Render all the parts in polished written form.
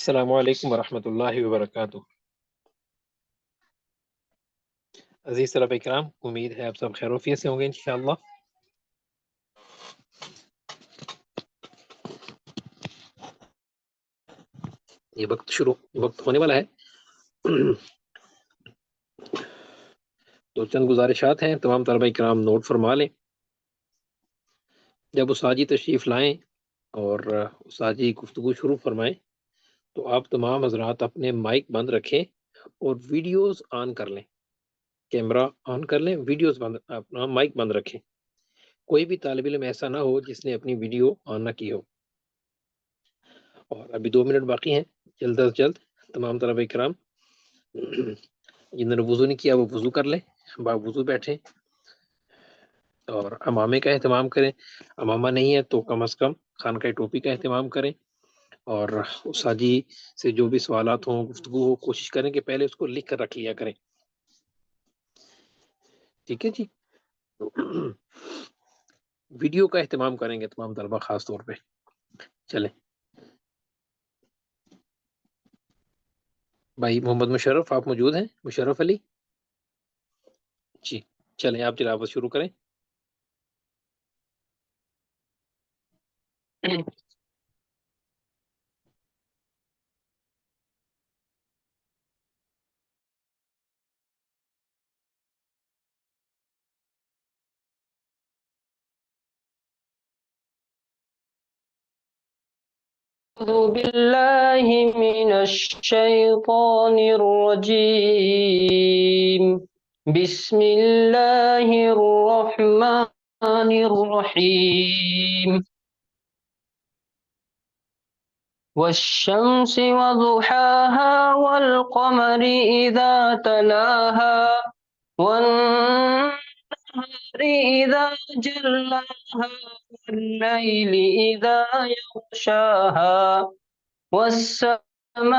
السلام علیکم ورحمۃ اللہ وبرکاتہ۔ عزیز طلبہ کرام، امید ہے آپ سب خیر وفیت سے ہوں گے انشاءاللہ۔ یہ وقت ہونے والا ہے تو چند گزارشات ہیں، تمام طلبہ کرام نوٹ فرما لیں۔ جب استاذی تشریف لائیں اور استاذی گفتگو شروع فرمائیں تو آپ تمام حضرات اپنے مائک بند رکھیں اور ویڈیوز آن کر لیں، کیمرہ آن کر لیں، ویڈیوز بند، اپنا مائک بند رکھیں۔ کوئی بھی طالب علم ایسا نہ ہو جس نے اپنی ویڈیو آن نہ کی ہو۔ اور ابھی 2 منٹ باقی ہیں، جلد از جلد تمام طلبہ کرام جنہوں نے وضو نہیں کیا وہ وضو کر لیں، باوضو بیٹھیں اور امامے کا اہتمام کریں۔ امامہ نہیں ہے تو کم از کم خانقاہ ٹوپی کا اہتمام کریں، اور استاذی سے جو بھی سوالات ہوں، گفتگو ہو، کوشش کریں کہ پہلے اس کو لکھ کر رکھ لیا کریں۔ ٹھیک ہے جی؟ ویڈیو کا اہتمام کریں گے تمام طلبہ خاص طور پہ۔ چلیں بھائی محمد مشرف، آپ موجود ہیں؟ مشرف علی جی، چلیں آپ تلاوت شروع کریں۔ أعوذ بالله من الشيطان الرجيم. بسم الله الرحمن الرحيم. والشمس وضحاها والقمر إذا تلاها والنهار إذا جلاها والليل إذا يغشاها والسماء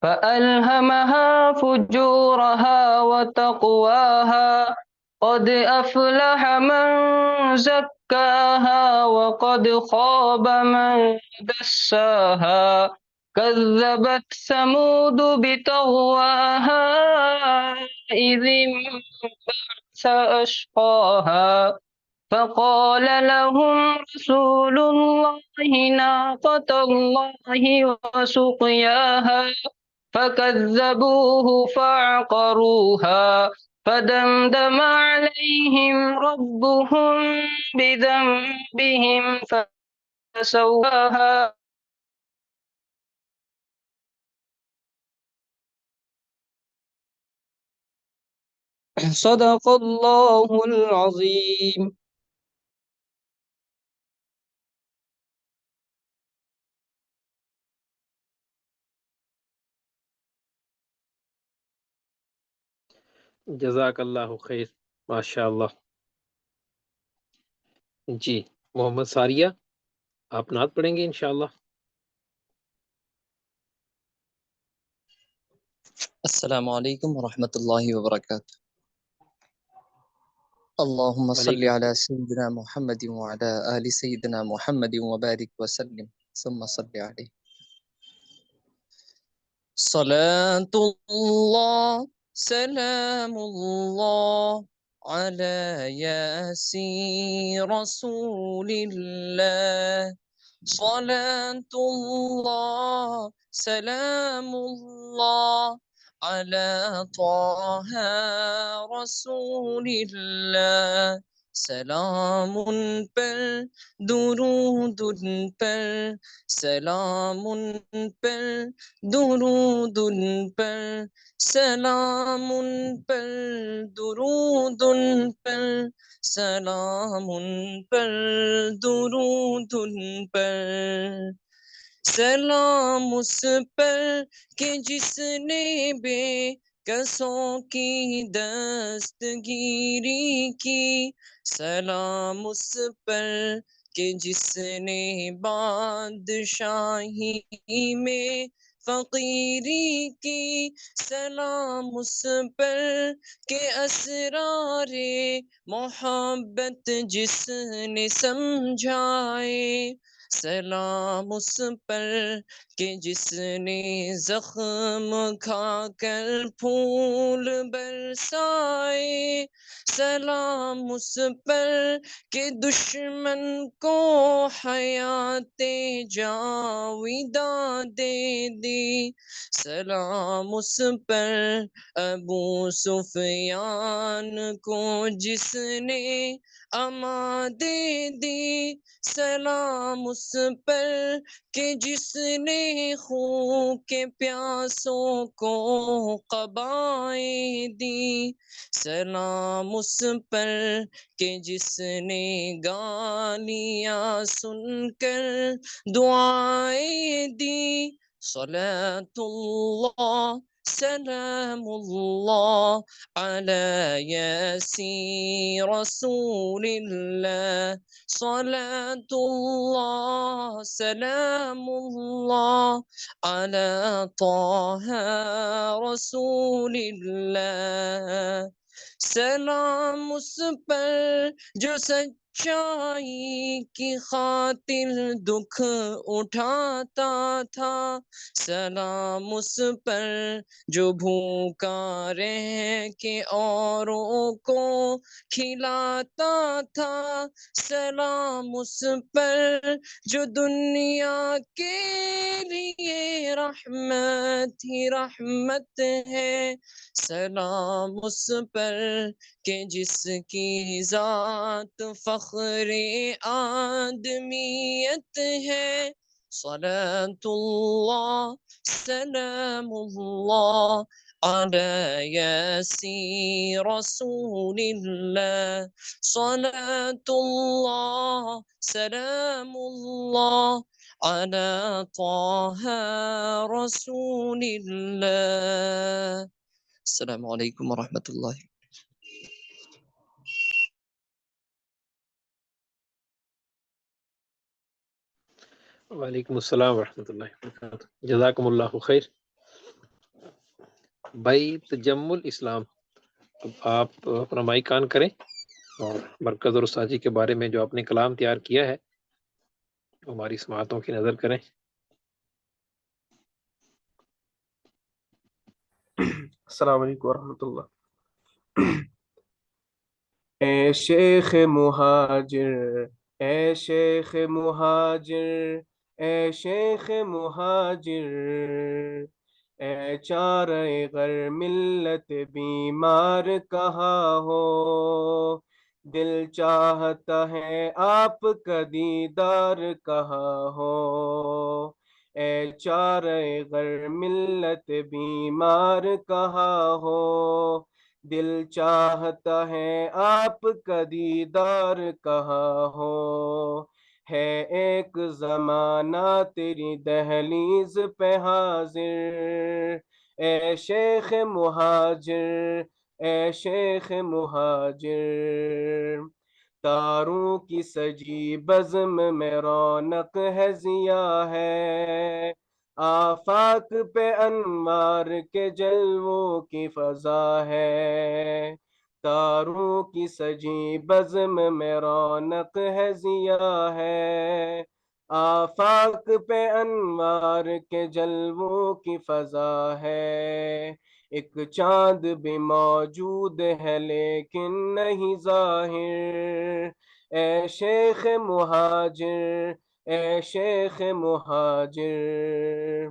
فألهمها فجورها وتقواها. قد أفلح من زكاها وقد خاب من دساها. كذبت ثمود بطغواها إذ انبعث أشقاها فقال لهم رسول الله ناقة الله وسقياها فكذبوه فعقروها فدمدم عليهم ربهم بذنبهم فسواها. صدق الله العظيم. جزاک اللہ خیر، ماشاء اللہ۔ جی محمد ساریہ، آپ نعت پڑھیں گے انشاءاللہ؟ السلام علیکم ورحمۃ اللہ وبرکاتہ. اللهم صل وعلیکم على السلام۔ سيدنا محمد وعلى آل سيدنا محمد وبارك وسلم ثم صل عليه. صلاة الله سلام الله على ياسين رسول الله. صلاة الله سلام الله على طه رسول الله. سلام پر درود پر سلام پر درود پر سلام پر درود پر سلام پر درود پر. سلام اس پر کہ جس نے بے کسوں کی دستگیری کی، سلام اس پر کہ جس نے بادشاہی میں فقیری کی، سلام اس پر کہ اسرار محبت جس نے سمجھائے، سلام اس پر کہ جس نے زخم کھا کر پھول برسائے، سلام اس پر کہ دشمن کو حیات جاویداں دے دی، سلام اس پر ابو سفیان کو جس نے اما دے دی، سلام اس پر کہ جس نے خون کے پیاسوں کو قبائیں دی، سلام اس پر کہ جس نے گالیاں سن کر دعائیں دی، صلاۃ اللہ سلام اللہ علی یاسین رسول اللہ، صلاۃ اللہ سلام اللہ علی طہ رسول اللہ، سلام اس پر جو سچائی کی خاطر دکھ اٹھاتا تھا، سلام اس پر جو بھوکا رہ کے اوروں کو کھلاتا تھا، سلام اس پر جو دنیا کے لیے رحمت ہی رحمت ہے، سلام اس پر کہ جس کی ذات فخر آدمیت ہے، صلاۃ اللہ سلام اللہ علی یاسین رسول اللہ، صلاۃ اللہ سلام اللہ علی طہ رسول اللہ۔ السلام علیکم ورحمۃ اللہ۔ وعلیکم السلام ورحمۃ اللہ وبرکاتہ، جزاکم اللہ خیر۔ بھائی تجمل اسلام، اب آپ اپنا مائک آن کریں اور مرکز اور استاذی کے بارے میں جو آپ نے کلام تیار کیا ہے ہماری سماعتوں کی نظر کریں۔ السلام علیکم ورحمۃ اللہ۔ اے شیخ مہاجر، اے شیخ مہاجر، اے شیخ مہاجر، اے چارہ غر ملت بیمار کہاں ہو، دل چاہتا ہے آپ کا دیدار کہاں ہو، اے چارہ غر ملت بیمار کہاں ہو، دل چاہتا ہے آپ کا دیدار کہاں ہو، ہے ایک زمانہ تیری دہلیز پہ حاضر، اے شیخ مہاجر، اے شیخ مہاجر، تاروں کی سجی بزم میں رونق ہے ضیاء ہے، آفاق پہ انوار کے جلووں کی فضا ہے، تاروں کی سجی بزم میں رونق ہے ضیاء ہے، آفاق پہ انوار کے جلووں کی فضا ہے، ایک چاند بھی موجود ہے لیکن نہیں ظاہر، اے شیخ مہاجر، اے شیخ مہاجر،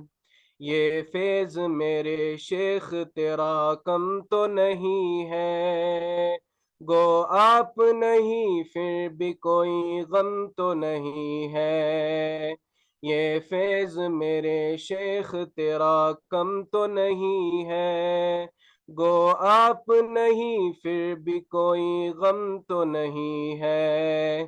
یہ فیض میرے شیخ تیرا کم تو نہیں ہے، گو آپ نہیں پھر بھی کوئی غم تو نہیں ہے، یہ فیض میرے شیخ تیرا کم تو نہیں ہے، گو آپ نہیں پھر بھی کوئی غم تو نہیں ہے،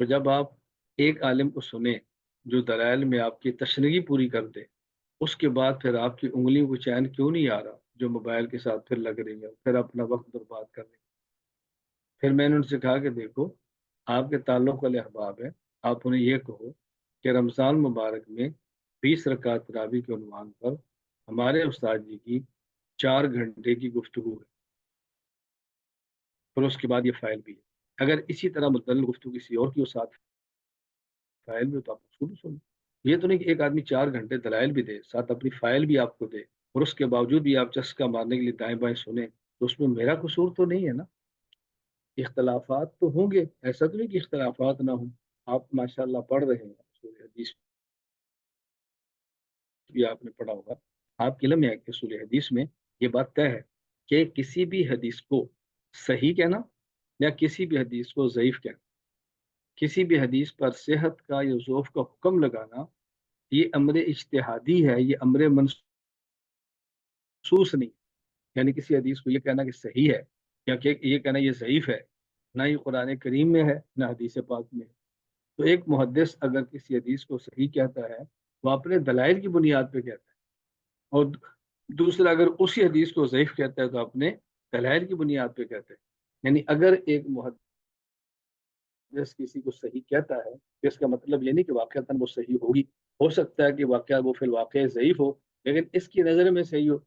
تو جب آپ ایک عالم کو سنیں جو دلائل میں آپ کی تشنیع پوری کر دے، اس کے بعد پھر آپ کی انگلیوں کو چین کیوں نہیں آ رہا جو موبائل کے ساتھ پھر لگ رہی ہے، پھر اپنا وقت برباد کر رہی ہے؟ پھر میں نے ان سے کہا کہ دیکھو، آپ کے تعلق والے احباب ہیں، آپ انہیں یہ کہو کہ رمضان مبارک میں 20 رکعت تراویح کے عنوان پر ہمارے استاد جی کی 4 گھنٹے کی گفتگو ہے، اور اس کے بعد یہ فائل بھی ہے۔ اگر اسی طرح متعلق گفتگو کسی اور کی ہو ساتھ فائل بھی ہو تو آپ اس کو بھی سنیں۔ یہ تو نہیں کہ ایک آدمی 4 گھنٹے دلائل بھی دے، ساتھ اپنی فائل بھی آپ کو دے، اور اس کے باوجود بھی آپ چسکا مارنے کے لیے دائیں بائیں سنیں، تو اس میں میرا قصور تو نہیں ہے نا۔ اختلافات تو ہوں گے، ایسا تو نہیں کہ اختلافات نہ ہوں۔ آپ ماشاءاللہ پڑھ رہے ہیں، اصول حدیث بھی آپ نے پڑھا ہوگا، آپ کے علم میں ہے کہ اصول حدیث میں یہ بات طے ہے کہ کسی بھی حدیث کو صحیح کہنا یا کسی بھی حدیث کو ضعیف کہنا، کسی بھی حدیث پر صحت کا یا ضعف کا حکم لگانا، یہ امر اجتہادی ہے، یہ امر منسوس نہیں۔ یعنی کسی حدیث کو یہ کہنا کہ صحیح ہے یا کہ یہ کہنا یہ ضعیف ہے، نہ یہ قرآن کریم میں ہے نہ حدیث پاک میں ہے۔ تو ایک محدث اگر کسی حدیث کو صحیح کہتا ہے وہ اپنے دلائل کی بنیاد پہ کہتا ہے، اور دوسرا اگر اسی حدیث کو ضعیف کہتا ہے تو اپنے دلائل کی بنیاد پہ کہتا ہے۔ یعنی اگر ایک محدث کسی کو صحیح کہتا ہے تو اس کا مطلب یہ نہیں کہ واقعتاً وہ صحیح ہوگی، ہو سکتا ہے کہ واقعہ وہ فی الواقع ضعیف ہو لیکن اس کی نظر میں صحیح ہو۔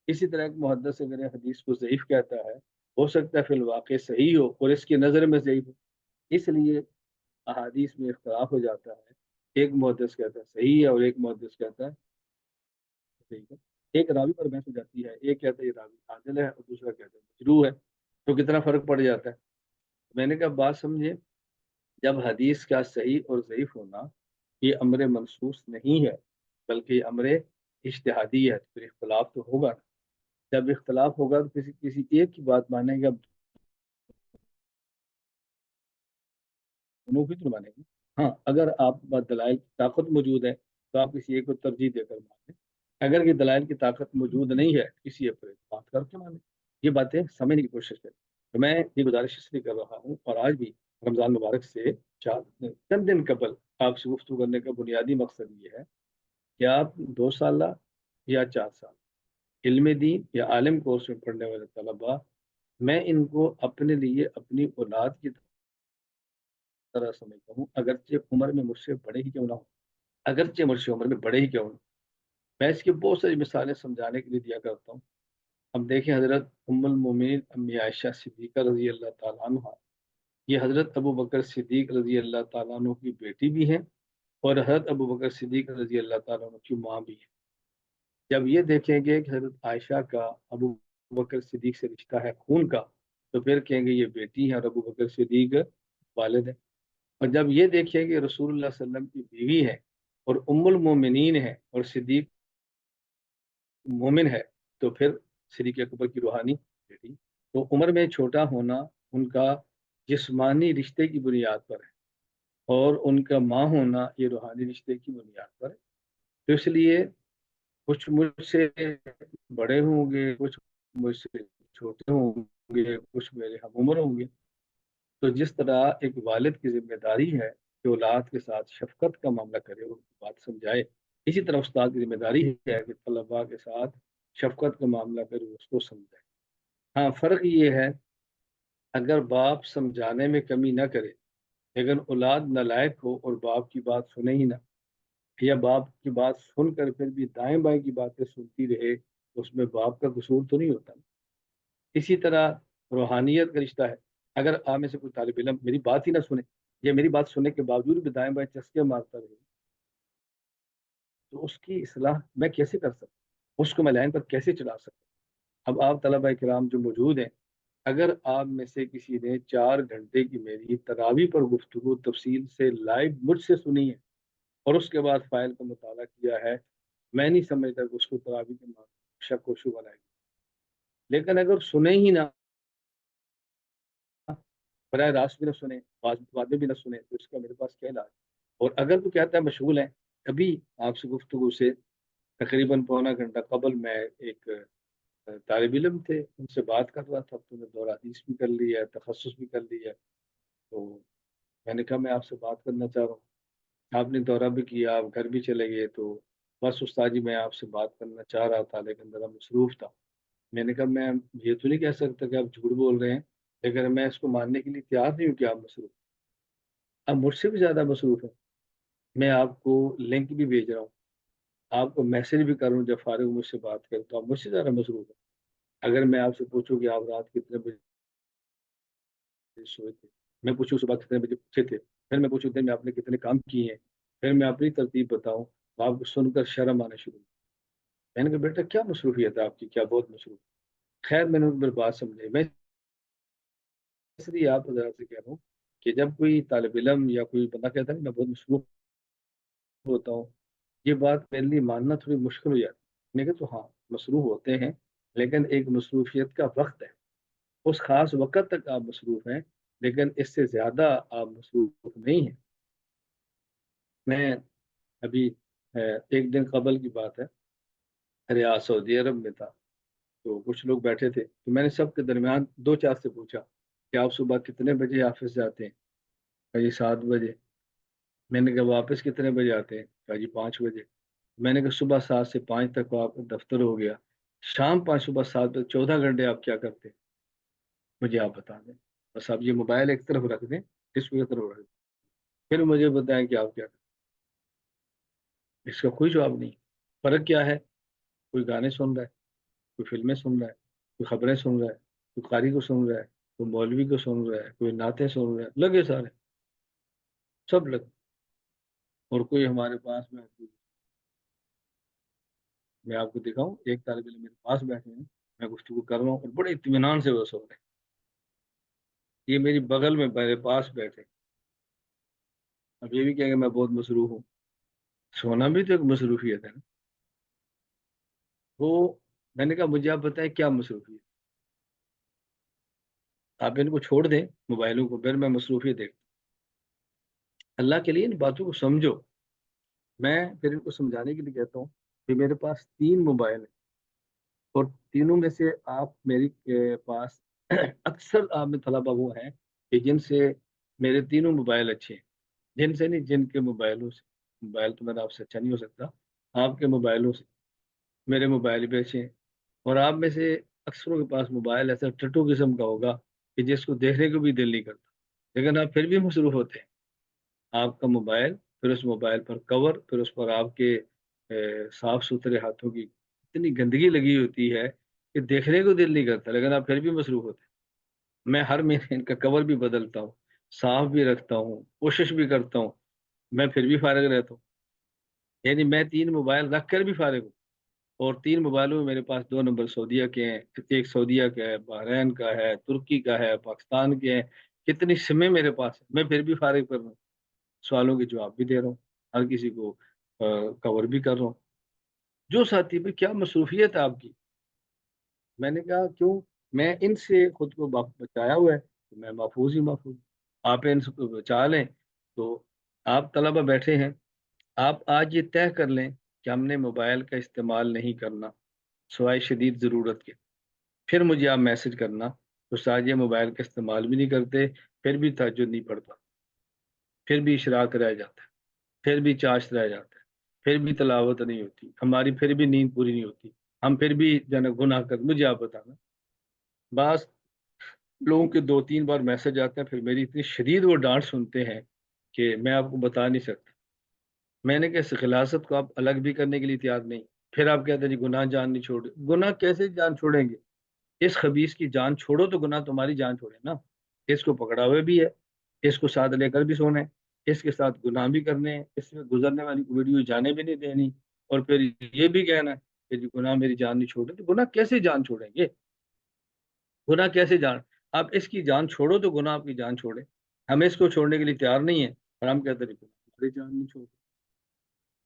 اسی طرح ایک محدث اگر حدیث کو ضعیف کہتا ہے، ہو سکتا ہے فی الواقع صحیح ہو اور اس کی نظر میں ضعیف ہو۔ اس لیے احادیث میں اختلاف ہو جاتا ہے، ایک محدث کہتا ہے صحیح ہے اور ایک محدث کہتا ہے صحیح ہے۔ ایک راوی پر بحث ہو جاتی ہے، ایک کہتا ہے یہ راوی عادل ہے اور دوسرا کہتا ہے مجروح ہے، تو کتنا فرق پڑ جاتا ہے۔ میں نے کہا بات سمجھے، جب حدیث کا صحیح اور ضعیف ہونا یہ امر منسوس نہیں ہے بلکہ یہ امر اجتہادی ہے، تو پھر اختلاف تو ہوگا نا۔ جب اختلاف ہوگا تو کسی ایک کی بات مانیں گے، اب دونوں کی تو مانیں گے۔ ہاں، اگر آپ دلائل کی طاقت موجود ہے تو آپ کسی ایک کو ترجیح دے کر مانیں، اگر یہ دلائل کی طاقت موجود نہیں ہے کسی ایک پر بات کر کے مانیں۔ یہ باتیں سمجھنے کی کوشش کریں۔ تو میں یہ گزارش اس لیے کر رہا ہوں، اور آج بھی رمضان مبارک سے چند دن قبل آپ سے گفتگو کرنے کا بنیادی مقصد یہ ہے کہ آپ 2 سالہ یا 4 سال علم دین یا عالم کورس میں پڑھنے والے طلباء، میں ان کو اپنے لیے اپنی اولاد کی طرح سمجھتا ہوں، اگرچہ عمر میں مجھ سے بڑے ہی کیوں نہ ہوں، اگرچہ مجھ سے عمر میں بڑے ہی کیوں نہ ہوں۔ میں اس کی بہت ساری مثالیں سمجھانے کے لیے دیا کرتا ہوں۔ اب دیکھیں، حضرت ام المومنین امی عائشہ صدیقہ رضی اللہ تعالیٰ عنہ، یہ حضرت ابو بکر صدیق رضی اللہ تعالیٰ عنہ کی بیٹی بھی ہیں اور حضرت ابو بکر صدیق رضی اللہ تعالیٰ عنہ کی ماں بھی ہے۔ جب یہ دیکھیں گے کہ حضرت عائشہ کا ابو بکر صدیق سے رشتہ ہے خون کا، تو پھر کہیں گے یہ بیٹی ہے اور ابو بکر صدیق والد ہے۔ اور جب یہ دیکھیں کہ رسول اللہ صلی اللہ علیہ وسلم کی بیوی ہے اور ام المومنین ہے اور صدیق مومن ہے، تو پھر صدیق اکبر کی روحانی بیٹی۔ تو عمر میں چھوٹا ہونا ان کا جسمانی رشتے کی بنیاد پر ہے، اور ان کا ماں ہونا یہ روحانی رشتے کی بنیاد پر ہے۔ تو اس لیے کچھ مجھ سے بڑے ہوں گے، کچھ مجھ سے چھوٹے ہوں گے، کچھ میرے ہم عمر ہوں گے۔ تو جس طرح ایک والد کی ذمہ داری ہے کہ اولاد کے ساتھ شفقت کا معاملہ کرے اور ان کی بات سمجھائے، اسی طرح استاد کی ذمہ داری ہے کہ طلباء کے ساتھ شفقت کا معاملہ کرے، اس کو سمجھائے۔ ہاں، فرق یہ ہے، اگر باپ سمجھانے میں کمی نہ کرے لیکن اولاد نالائق ہو اور باپ کی بات سنے ہی نہ، یا باپ کی بات سن کر پھر بھی دائیں بائیں کی باتیں سنتی رہے، تو اس میں باپ کا قصور تو نہیں ہوتا۔ اسی طرح روحانیت کا رشتہ ہے، اگر آپ میں سے کوئی طالب علم میری بات ہی نہ سنے یا میری بات سننے کے باوجود بھی دائیں بائیں چسکے مارتا رہے، تو اس کی اصلاح میں کیسے کر سکتا ہوں، اس کو میں لائن پر کیسے چلا سکتا ہوں؟ اب آپ طلبہ کرام جو موجود ہیں، اگر آپ میں سے کسی نے 4 گھنٹے کی میری تراویح پر گفتگو تفصیل سے لائیو مجھ سے سنی ہے اور اس کے بعد فائل کا مطالعہ کیا ہے، میں نہیں سمجھتا کہ اس کو تراویح کے معاملے میں شک و شبہ لائے گا۔ لیکن اگر سنے ہی نہ، براہ راست بھی نہ سنے، بعد میں بھی نہ سنے، تو اس کا میرے پاس کیا علاج؟ اور اگر تو کہتا ہے مشغول ہیں، ابھی آپ سے گفتگو سے تقریباً پونا گھنٹہ قبل میں ایک طالب علم تھے، ان سے بات کر رہا تھا، تو نے دورہ حدیث بھی کر لی ہے، تخصص بھی کر لی ہے، تو میں نے کہا میں آپ سے بات کرنا چاہ رہا ہوں، آپ نے دورہ بھی کیا، آپ گھر بھی چلے گئے، تو بس استاد جی میں آپ سے بات کرنا چاہ رہا تھا لیکن ذرا مصروف تھا۔ میں نے کہا میں یہ تو نہیں کہہ سکتا کہ آپ جھوٹ بول رہے ہیں، لیکن میں اس کو ماننے کے لیے تیار نہیں ہوں کہ آپ مصروف، آپ مجھ سے بھی زیادہ مصروف ہیں۔ میں آپ کو لنک بھی بھیج رہا ہوں، آپ کو میسج بھی کروں جب فارغ مجھ سے بات کریں، تو آپ مجھ سے زیادہ مصروف ہیں۔ اگر میں آپ سے پوچھوں کہ آپ رات کتنے بجے سوئے تھے، میں پوچھوں صبح کتنے بجے اٹھے تھے، پھر میں پوچھوں دن میں آپ نے کتنے کام کیے ہیں، پھر میں اپنی ترتیب بتاؤں، تو آپ کو سن کر شرم آنا شروع۔ میں نے کہا بیٹا کیا مصروفیت ہے آپ کی، کیا بہت مصروف؟ خیر میں نے اس پر بات سمجھائی، میں اس لیے آپ حضرات سے کہہ رہا ہوں کہ جب کوئی طالب علم یا کوئی بندہ کہتا ہے کہ میں بہت مصروف ہوتا ہوں، یہ بات میرے لیے ماننا تھوڑی مشکل ہو جاتی ہے۔ میں نے کہا تو ہاں مصروف ہوتے ہیں، لیکن ایک مصروفیت کا وقت ہے، اس خاص وقت تک آپ مصروف ہیں، لیکن اس سے زیادہ آپ مصروف نہیں ہیں۔ میں ابھی ایک دن قبل کی بات ہے، ریاض سعودی عرب میں تھا، تو کچھ لوگ بیٹھے تھے، تو میں نے سب کے درمیان دو چار سے پوچھا کہ آپ صبح کتنے بجے آفس جاتے ہیں؟ کہا جی 7 بجے۔ میں نے کہا واپس کتنے بجے آتے ہیں؟ کہا جی 5 بجے۔ میں نے کہا صبح 7 سے 5 تک آپ دفتر ہو گیا، شام 5 صبح 7 بجے 14 گھنٹے آپ کیا کرتے ہیں؟ مجھے آپ بتا دیں، بس آپ یہ موبائل ایک طرف رکھ دیں، اس کو ایک طرف رکھ دیں، پھر مجھے بتائیں کہ آپ کیا کرتے ہیں۔ اس کا کوئی جواب نہیں۔ فرق کیا ہے؟ کوئی گانے سن رہا ہے، کوئی فلمیں سن رہا ہے، کوئی خبریں سن رہا ہے، کوئی قاری کو سن رہا ہے، کوئی مولوی کو سن رہا ہے، کوئی نعتیں سن رہا ہے، لگے سارے سب لگے، اور کوئی ہمارے پاس میں آپ کو دکھاؤں ایک طالب علم میرے پاس بیٹھے ہیں، میں گفتگو کر رہا ہوں اور بڑے اطمینان سے وہ سو رہے ہیں، یہ میری بغل میں میرے پاس بیٹھے۔ اب یہ بھی کہیں گے میں بہت مصروف ہوں، سونا بھی تو ایک مصروفیت ہے نا۔ وہ میں نے کہا مجھے آپ بتائیں کیا مصروفیت، آپ ان کو چھوڑ دیں موبائلوں کو، پھر میں مصروفیت دیکھتا ہوں۔ اللہ کے لیے ان باتوں کو سمجھو۔ میں پھر ان کو سمجھانے کے لیے کہتا ہوں کہ میرے پاس 3 موبائل ہیں، اور تینوں میں سے آپ میری پاس اکثر آپ میں طلبہ وہ ہیں کہ جن سے میرے تینوں موبائل اچھے ہیں، جن سے نہیں، جن کے موبائلوں سے، موبائل تو میرا آپ سے اچھا نہیں ہو سکتا، آپ کے موبائلوں سے میرے موبائل بھی اچھے ہیں۔ اور آپ میں سے اکثروں کے پاس موبائل ایسا ٹٹو قسم کا ہوگا کہ جس کو دیکھنے کو بھی دل نہیں کرتا، لیکن آپ پھر بھی مصروف ہوتے ہیں۔ آپ کا موبائل، پھر اس موبائل پر کور، پھر اس پر آپ کے صاف ستھرے ہاتھوں کی اتنی گندگی لگی ہوتی ہے کہ دیکھنے کو دل نہیں کرتا، لیکن آپ پھر بھی مصروف ہوتے ہیں۔ میں ہر مہینے ان کا کور بھی بدلتا ہوں، صاف بھی رکھتا ہوں، کوشش بھی کرتا ہوں، میں پھر بھی فارغ رہتا ہوں۔ یعنی میں 3 موبائل رکھ کر بھی فارغ ہوں، اور 3 موبائلوں میں میرے پاس 2 نمبر سعودیہ کے ہیں، ایک سعودیہ کا ہے، بحرین کا ہے، ترکی کا ہے، پاکستان کے ہیں، کتنی سمیں میرے پاس ہیں، میں پھر بھی فارغ کر رہا ہوں، سوالوں کے جواب بھی دے رہا ہوں، ہر کسی کو کور بھی کر رہا ہوں۔ جو ساتھی پہ کیا مصروفیت ہے آپ کی؟ میں نے کہا کیوں؟ میں ان سے خود کو بچایا ہوا ہے تو میں محفوظ ہی محفوظ۔ آپ ان سے کو بچا لیں تو آپ طلبہ بیٹھے ہیں، آپ آج یہ طے کر لیں کہ ہم نے موبائل کا استعمال نہیں کرنا سوائے شدید ضرورت کے، پھر مجھے آپ میسج کرنا تو ساتھ یہ موبائل کا استعمال بھی نہیں کرتے، پھر بھی تہجد نہیں پڑتا، پھر بھی اشراق رہ جاتا ہے، پھر بھی چاشت رہ جاتا ہے، پھر بھی تلاوت نہیں ہوتی ہماری، پھر بھی نیند پوری نہیں ہوتی، ہم پھر بھی گناہ کر، مجھے آپ بتانا۔ بعض لوگوں کے 2 3 بار میسج آتے ہیں، پھر میری اتنی شدید وہ ڈانٹ سنتے ہیں کہ میں آپ کو بتا نہیں سکتا۔ میں نے کہا اس خلاصت کو آپ الگ بھی کرنے کے لیے تیار نہیں، پھر آپ کہتے ہیں جی گناہ جان نہیں چھوڑ، گناہ کیسے جان چھوڑیں گے؟ اس خبیث کی جان چھوڑو تو گناہ تمہاری جان چھوڑے نا۔ اس کو پکڑا ہوئے بھی ہے، اس کو ساتھ لے کر بھی سونا ہے، اس کے ساتھ گناہ بھی کرنے ہیں، اس میں گزرنے والی ویڈیو جانے بھی نہیں دینی، اور پھر یہ بھی کہنا ہے کہ جی گناہ میری جان نہیں چھوڑے، تو گناہ کیسے جان چھوڑیں گے؟ گناہ کیسے جان؟ آپ اس کی جان چھوڑو تو گناہ آپ کی جان چھوڑے، ہم اس کو چھوڑنے کے لیے تیار نہیں ہیں، اور ہم کہتے ہیں تمہاری جان نہیں چھوڑ۔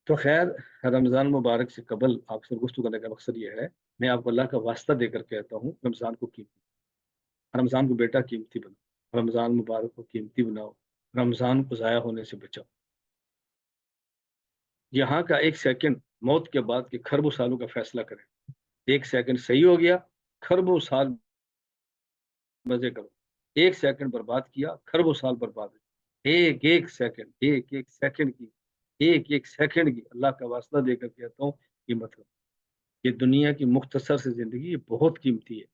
تو خیر، رمضان مبارک سے قبل آپ سے گفتگو کرنے کا مقصد یہ ہے، میں آپ کو اللہ کا واسطہ دے کر کہتا ہوں رمضان کو قیمتی، رمضان کو بیٹا قیمتی بناؤ، رمضان مبارک کو قیمتی بناؤ، رمضان کو ضائع ہونے سے بچاؤ۔ یہاں کا 1 سیکنڈ موت کے بعد کے کھربوں سالوں کا فیصلہ کرے۔ 1 سیکنڈ صحیح ہو گیا، کھربوں سال مزے کرو، 1 سیکنڈ برباد کیا، کھربوں سال برباد ہو۔ ایک ایک سیکنڈ کی اللہ کا واسطہ دے کر کہتا ہوں یہ مطلب یہ دنیا کی مختصر سے زندگی یہ بہت قیمتی ہے،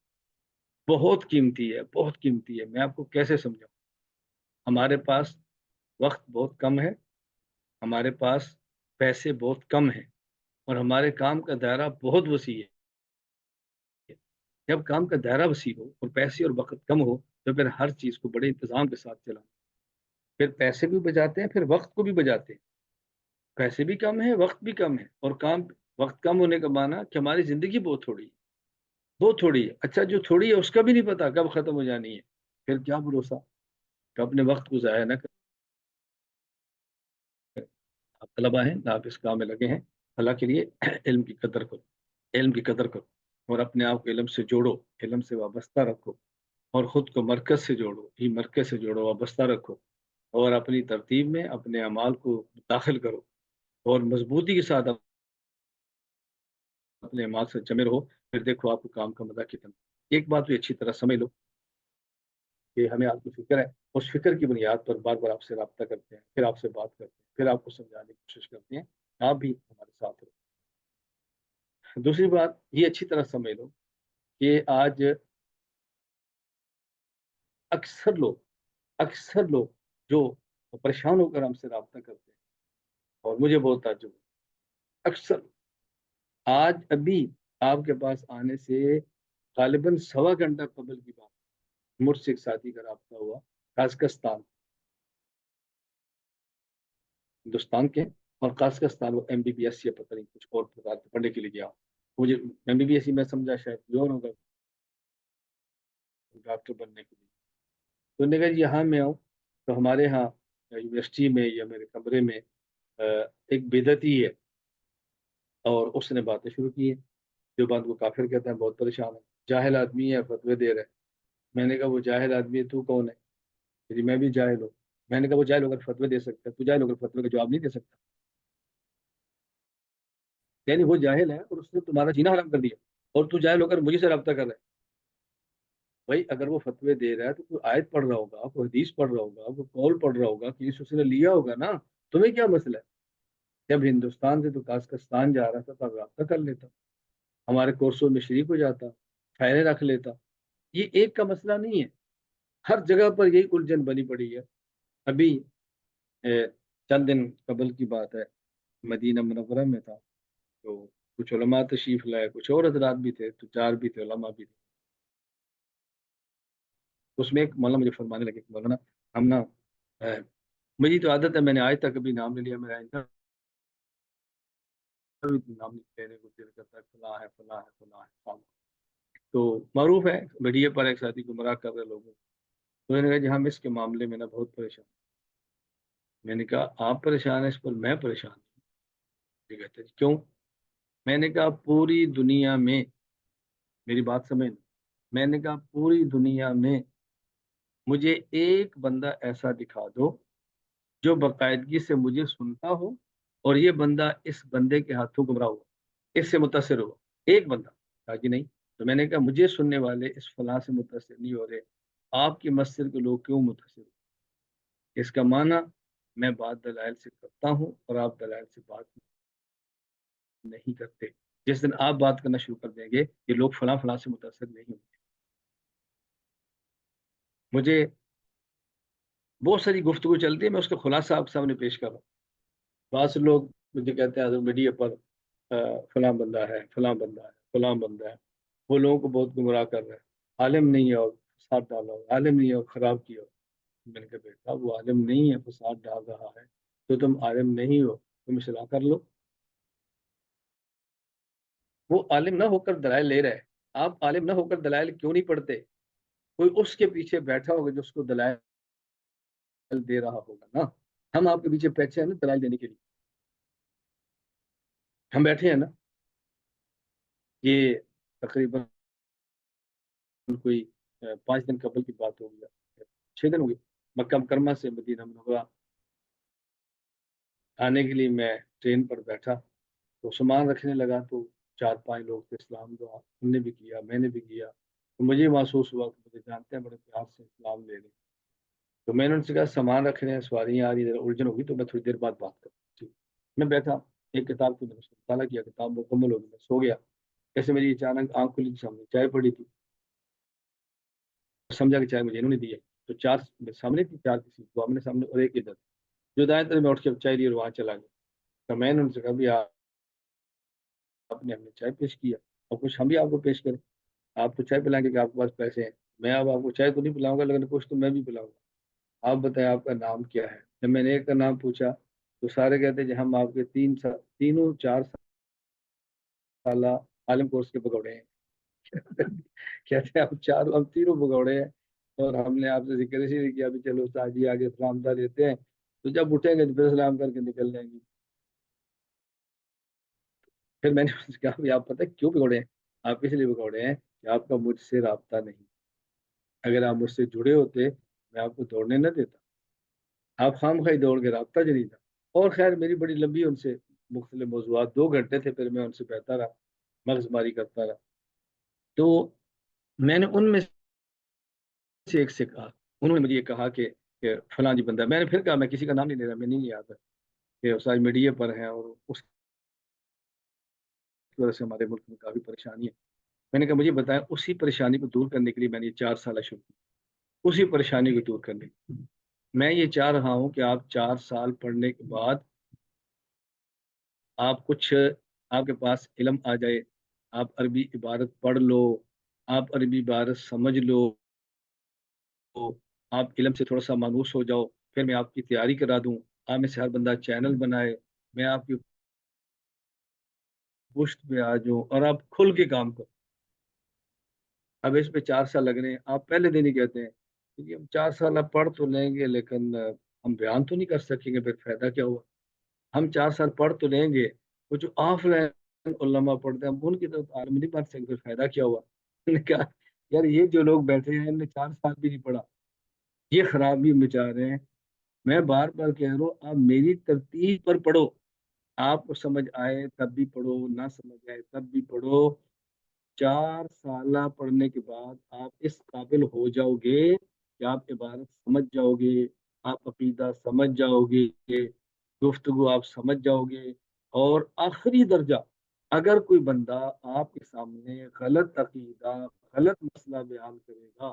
بہت قیمتی ہے، بہت قیمتی ہے۔ میں آپ کو کیسے سمجھاؤں؟ ہمارے پاس وقت بہت کم ہے، ہمارے پاس پیسے بہت کم ہیں، اور ہمارے کام کا دائرہ بہت وسیع ہے۔ جب کام کا دائرہ وسیع ہو اور پیسے اور وقت کم ہو تو پھر ہر چیز کو بڑے انتظام کے ساتھ چلانا، پھر پیسے بھی بچاتے ہیں، پھر وقت کو بھی بچاتے ہیں۔ پیسے بھی کم ہیں، وقت بھی کم ہے، اور وقت کم ہونے کا معنی کہ ہماری زندگی بہت تھوڑی ہے، بہت تھوڑی ہے۔ اچھا جو تھوڑی ہے اس کا بھی نہیں پتا کب ختم ہو جانی ہے، پھر کیا بھروسہ کہ اپنے وقت کو ضائع نہ کریں۔ آپ طلبا ہیں، آپ اس کام میں لگے ہیں، اللہ کے لیے علم کی قدر کرو، علم کی قدر کرو، اور اپنے آپ کو علم سے جوڑو، علم سے وابستہ رکھو، اور خود کو مرکز سے جوڑو، مرکز سے جوڑو، وابستہ رکھو، اور اپنی ترتیب میں اپنے اعمال کو داخل کرو، اور مضبوطی کے ساتھ اپنے اعمال سے جمے رہو، پھر دیکھو آپ کو کام کا مزہ کتنا۔ ایک بات بھی اچھی طرح سمجھ لو کہ ہمیں آپ کی فکر ہے، اس فکر کی بنیاد پر بار بار آپ سے رابطہ کرتے ہیں، پھر آپ سے بات کرتے ہیں، پھر آپ کو سمجھانے کی کوشش کرتے ہیں، آپ بھی ہمارے ساتھ رہو۔ دوسری بات یہ اچھی طرح سمجھ لو کہ آج اکثر لوگ جو پریشان ہو کر ہم سے رابطہ کرتے ہیں، اور مجھے بہت تعجب ہے، اکثر آج ابھی آپ کے پاس آنے سے غالباً 1.25 گھنٹہ قبل کی بات مجھ سے ایک ساتھی کا رابطہ ہوا، قازقستان، ہندوستان کے، اور قازقستان وہ MBBS یا پتہ نہیں کچھ اور پڑھنے کے لیے گیا۔ مجھے MBBS میں سمجھا شاید کوئی اور ہوگا، ڈاکٹر بننے کے لیے۔ تو انہوں نے کہا جی یہاں میں آؤں، تو ہمارے ہاں یونیورسٹی میں یا میرے کمرے میں ایک بدعتی ہے، اور اس نے باتیں شروع کی ہیں، جو بات کو کافر کہتا ہے، بہت پریشان ہے، جاہل آدمی ہے، فتوے دے رہا ہے۔ میں نے کہا وہ جاہل آدمی ہے، تو کون ہے؟ جی میں بھی جاہل ہوں۔ میں نے کہا وہ جاہل ہو کر فتوے دے سکتا ہے، تو جاہل ہو کر فتوے کا جواب نہیں دے سکتا؟ یعنی وہ جاہل ہے اور اس نے تمہارا جینا حرام کر دیا، اور تو جاہل ہو کر مجھے سے رابطہ کر رہا ہے۔ بھائی اگر وہ فتوے دے رہا ہے تو کوئی آیت پڑھ رہا ہوگا، کوئی حدیث پڑھ رہا ہوگا، کوئی قول پڑھ رہا ہوگا، کسی سے اس نے لیا ہوگا نا، تمہیں کیا مسئلہ ہے؟ جب ہندوستان سے تو قازقستان جا رہا تھا تب رابطہ کر لیتا، ہمارے کورسوں میں شریک ہو جاتا، فائلیں رکھ لیتا۔ یہ ایک کا مسئلہ نہیں ہے، ہر جگہ پر یہی الجھن بنی پڑی ہے۔ ابھی چند دن قبل کی بات ہے، مدینہ منورہ میں تھا، تو کچھ علماء تشریف لائے، کچھ اور حضرات بھی تھے، تو چار بھی تھے، علماء بھی تھے۔ اس میں ایک مولانا مجھے فرمانے لگے کہ مولانا ہم نا مجھے تو عادت ہے، میں نے آج تک کبھی نام نہیں لیا، میرا نام لینے کو دل کرتا ہے، فلاں ہے فلاں ہے فلاں ہے فلاں۔ تو معروف ہے میڈیا پر ایک ساتھی گمراہ کر رہے لوگوں، تو میں نے کہا جی ہم اس کے معاملے میں نا بہت پریشان۔ میں نے کہا آپ پریشان ہیں اس پر، میں پریشان ہوں۔ یہ کہتے ہیں کیوں؟ میں نے کہا پوری دنیا میں، میری بات سمجھ، میں نے کہا پوری دنیا میں مجھے ایک بندہ ایسا دکھا دو جو باقاعدگی سے مجھے سنتا ہو، اور یہ بندہ اس بندے کے ہاتھوں گمراہ ہوا، اس سے متاثر ہوا، ایک بندہ۔ کہا کہ نہیں۔ تو میں نے کہا مجھے سننے والے اس فلاں سے متاثر نہیں ہو رہے، آپ کی مسجد کے لوگ کیوں متاثر ہو؟ اس کا معنی میں بات دلائل سے کرتا ہوں اور آپ دلائل سے بات نہیں کرتے۔ جس دن آپ بات کرنا شروع کر دیں گے یہ لوگ فلاں فلاں سے متاثر نہیں ہوں گے۔ مجھے بہت ساری گفتگو چلتی ہے، میں اس کا خلاصہ آپ سامنے پیش کر رہا ہوں۔ بعض لوگ مجھے کہتے ہیں میڈیا پر فلاں بندہ ہے، فلاں بندہ ہے، فلاں بندہ ہے، وہ لوگوں کو بہت گمراہ کر رہا ہے، عالم نہیں ہے اور فساد ڈالا ہو، عالم نہیں ہے اور خراب کیا ہو۔ میں نے کہا بیٹا وہ عالم نہیں ہے، فساد ڈال رہا ہے، تو تم عالم نہیں ہو، تم اصلاح کر لو۔ وہ عالم نہ ہو کر دلائل لے رہا ہے، آپ عالم نہ ہو کر دلائل کیوں نہیں پڑھتے؟ کوئی اس کے پیچھے بیٹھا ہوگا جو اس کو دلائل دے رہا ہوگا نا۔ ہم آپ کے پیچھے بیٹھے ہیں نا دلائل دینے کے لیے، ہم بیٹھے ہیں نا۔ یہ تقریباً کوئی 5 دن قبل کی بات ہو گیا، 6 دن ہو گئے، مکہ مکرمہ سے مدینہ منورہ آنے کے لیے میں ٹرین پر بیٹھا، تو سامان رکھنے لگا، تو 4-5 لوگ تھے، اسلام دعا ہم نے بھی کیا، میں نے بھی کیا، تو مجھے محسوس ہوا کہ مجھے جانتے ہیں، بڑے پیار سے اسلام لے لیں۔ تو میں نے ان سے کہا سامان رکھ رہے ہیں، سواریاں آ رہی ہیں، الجھن ہوگی تو میں تھوڑی دیر بعد بات کروں. میں بیٹھا، ایک کتاب کی میں نے مطالعہ کیا، کتاب مکمل ہوگی، میں سو گیا. جیسے میری اچانک آنکھ کھلی، سامنے چائے پڑی تھی، سمجھا کہ چائے مجھے انہوں نے دی ہے. تو 4 سامنے تھی، 4 کسی کو آمنے سامنے اور ایک ادھر. جو دائیں طرف میں اٹھ کے چائے لی اور وہاں چلا گیا. تو میں نے ان سے کہا بھی آپ نے ہمیں چائے پیش کیا اور کچھ ہم بھی آپ کو پیش کریں. آپ تو چائے پلائیں گے کہ آپ کے پاس پیسے ہیں. میں اب آپ کو چائے تو نہیں پلاؤں گا، لیکن کچھ تو میں بھی پلاؤں گا. آپ بتائیں آپ کا نام کیا ہے؟ جب میں نے ایک کا نام پوچھا تو سارے کہتے ہیں ہم آپ کے تینوں 4 سالہ عالم کورس کے پکوڑے ہیں. کہتے ہیں ہم تینوں پکوڑے ہیں اور ہم نے آپ سے ذکر اسی لیے کیا بھی چلو استاد جی آگے سلام دار لیتے ہیں، تو جب اٹھیں گے تو پھر سلام کر کے نکل جائیں گے. پھر میں نے اس سے کہا بھی آپ پتہ کیوں پکوڑے ہیں؟ آپ اس لیے پکوڑے ہیں کہ آپ کا مجھ سے رابطہ نہیں. اگر آپ مجھ سے جڑے ہوتے میں آپ کو دوڑنے نہ دیتا. آپ خواہی دوڑ کے رابطہ جاری تھا. اور خیر میری بڑی لمبی ان سے مختلف موضوعات، 2 گھنٹے تھے. پھر میں ان سے بیٹھتا رہا، مغز ماری کرتا رہا. تو میں نے ان میں سے ایک سے کہا، انہوں نے مجھے یہ کہا کہ فلاں جی بندہ. میں نے پھر کہا میں کسی کا نام نہیں لے رہا، میں نہیں یاد ہے کہ سارے میڈیا پر ہیں اور اس کی وجہ سے ہمارے ملک میں کافی پریشانی ہے. میں نے کہا مجھے بتائیں اسی پریشانی کو دور کرنے کے لیے میں نے یہ 4 سالہ شروع کیا. اسی پریشانی کو دور کرنے کے لیے میں یہ چاہ رہا ہوں کہ آپ 4 سال پڑھنے کے بعد آپ کے پاس علم آ جائے، آپ عربی عبارت پڑھ لو، آپ عربی عبارت سمجھ لو، آپ علم سے تھوڑا سا مانوس ہو جاؤ. پھر میں آپ کی تیاری کرا دوں. آپ میں سے ہر بندہ چینل بنائے، میں آپ کی پشت پہ آ جاؤں اور آپ کھل کے کام کرو. اب اس پہ 4 سال لگ رہے ہیں. آپ پہلے دن ہی کہتے ہیں کہ ہم 4 سال اب پڑھ تو لیں گے لیکن ہم بیان تو نہیں کر سکیں گے، پھر فائدہ کیا ہوا؟ ہم 4 سال پڑھ تو لیں گے، وہ جو آف لائن علماء پڑھتے ہیں ہم ان کی طرف عالم نہیں بن سکتے، پھر فائدہ کیا ہوا؟ میں نے کہا یار یہ جو لوگ بیٹھے ہیں ان نے 4 سال بھی نہیں پڑھا، یہ خرابی مچا رہے ہیں. میں بار بار کہہ رہا ہوں آپ میری ترتیب پر پڑھو. آپ کو سمجھ آئے تب بھی پڑھو، نہ سمجھ آئے تب بھی پڑھو. 4 سالہ پڑھنے کے بعد آپ اس قابل ہو جاؤ گے کہ آپ عبارت سمجھ جاؤ گے، آپ عقیدہ سمجھ جاؤ گے، گفتگو آپ سمجھ جاؤ گے. اور آخری درجہ اگر کوئی بندہ آپ کے سامنے غلط عقیدہ، غلط مسئلہ بیان کرے گا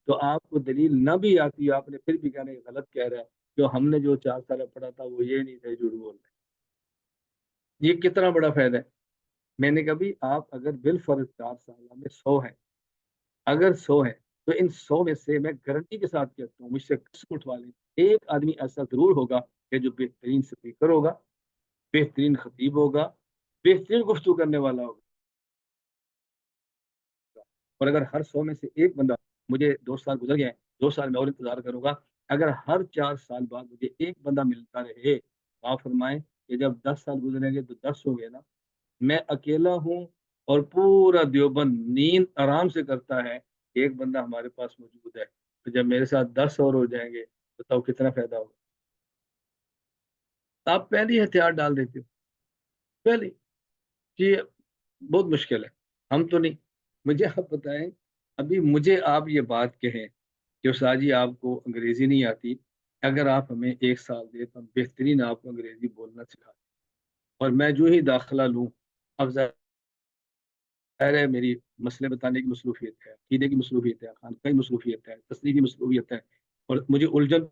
تو آپ کو دلیل نہ بھی آتی، آپ نے پھر بھی کہنا کہ غلط کہہ رہا ہے، جو ہم نے جو 4 سال پڑھا تھا وہ یہ نہیں تھا، جھوٹ بول رہے. یہ کتنا بڑا فائدہ ہے. میں نے کہا بھی آپ اگر بالفرض 4 سال میں 100 ہیں، اگر 100 ہیں تو ان 100 میں سے میں گارنٹی کے ساتھ کہتا ہوں مجھ سے اٹھوا لیں، ایک آدمی ایسا ضرور ہوگا کہ جو بہترین سپیکر ہوگا، بہترین خطیب ہوگا، بہترین گفتگو کرنے والا ہوگا. اور اگر ہر 100 میں سے ایک بندہ، مجھے 2 سال گزر گئے ہیں، 2 سال میں اور انتظار کروں گا، اگر ہر 4 سال بعد مجھے ایک بندہ ملتا رہے، آپ فرمائیں کہ جب 10 سال گزریں گے تو 10 ہو گئے نا. میں اکیلا ہوں اور پورا دیوبند نیند آرام سے کرتا ہے، ایک بندہ ہمارے پاس موجود ہے. تو جب میرے ساتھ 10 اور ہو جائیں گے بتاؤ کتنا فائدہ ہوگا. آپ پہلی احتیاط ڈال دیتے ہو پہلی کہ بہت مشکل ہے، ہم تو نہیں. مجھے آپ بتائیں ابھی مجھے آپ یہ بات کہیں کہ استاد جی آپ کو انگریزی نہیں آتی، اگر آپ ہمیں 1 سال دے تو ہم بہترین آپ کو انگریزی بولنا سکھا دیں. اور میں جو ہی داخلہ لوں، اب ظاہر ہے میری مسئلے بتانے کی مصروفیت ہے، عقیدے کی مصروفیت ہے، خانقاہی مصروفیت ہے، تصنیفی مصروفیت ہے، اور مجھے الجھن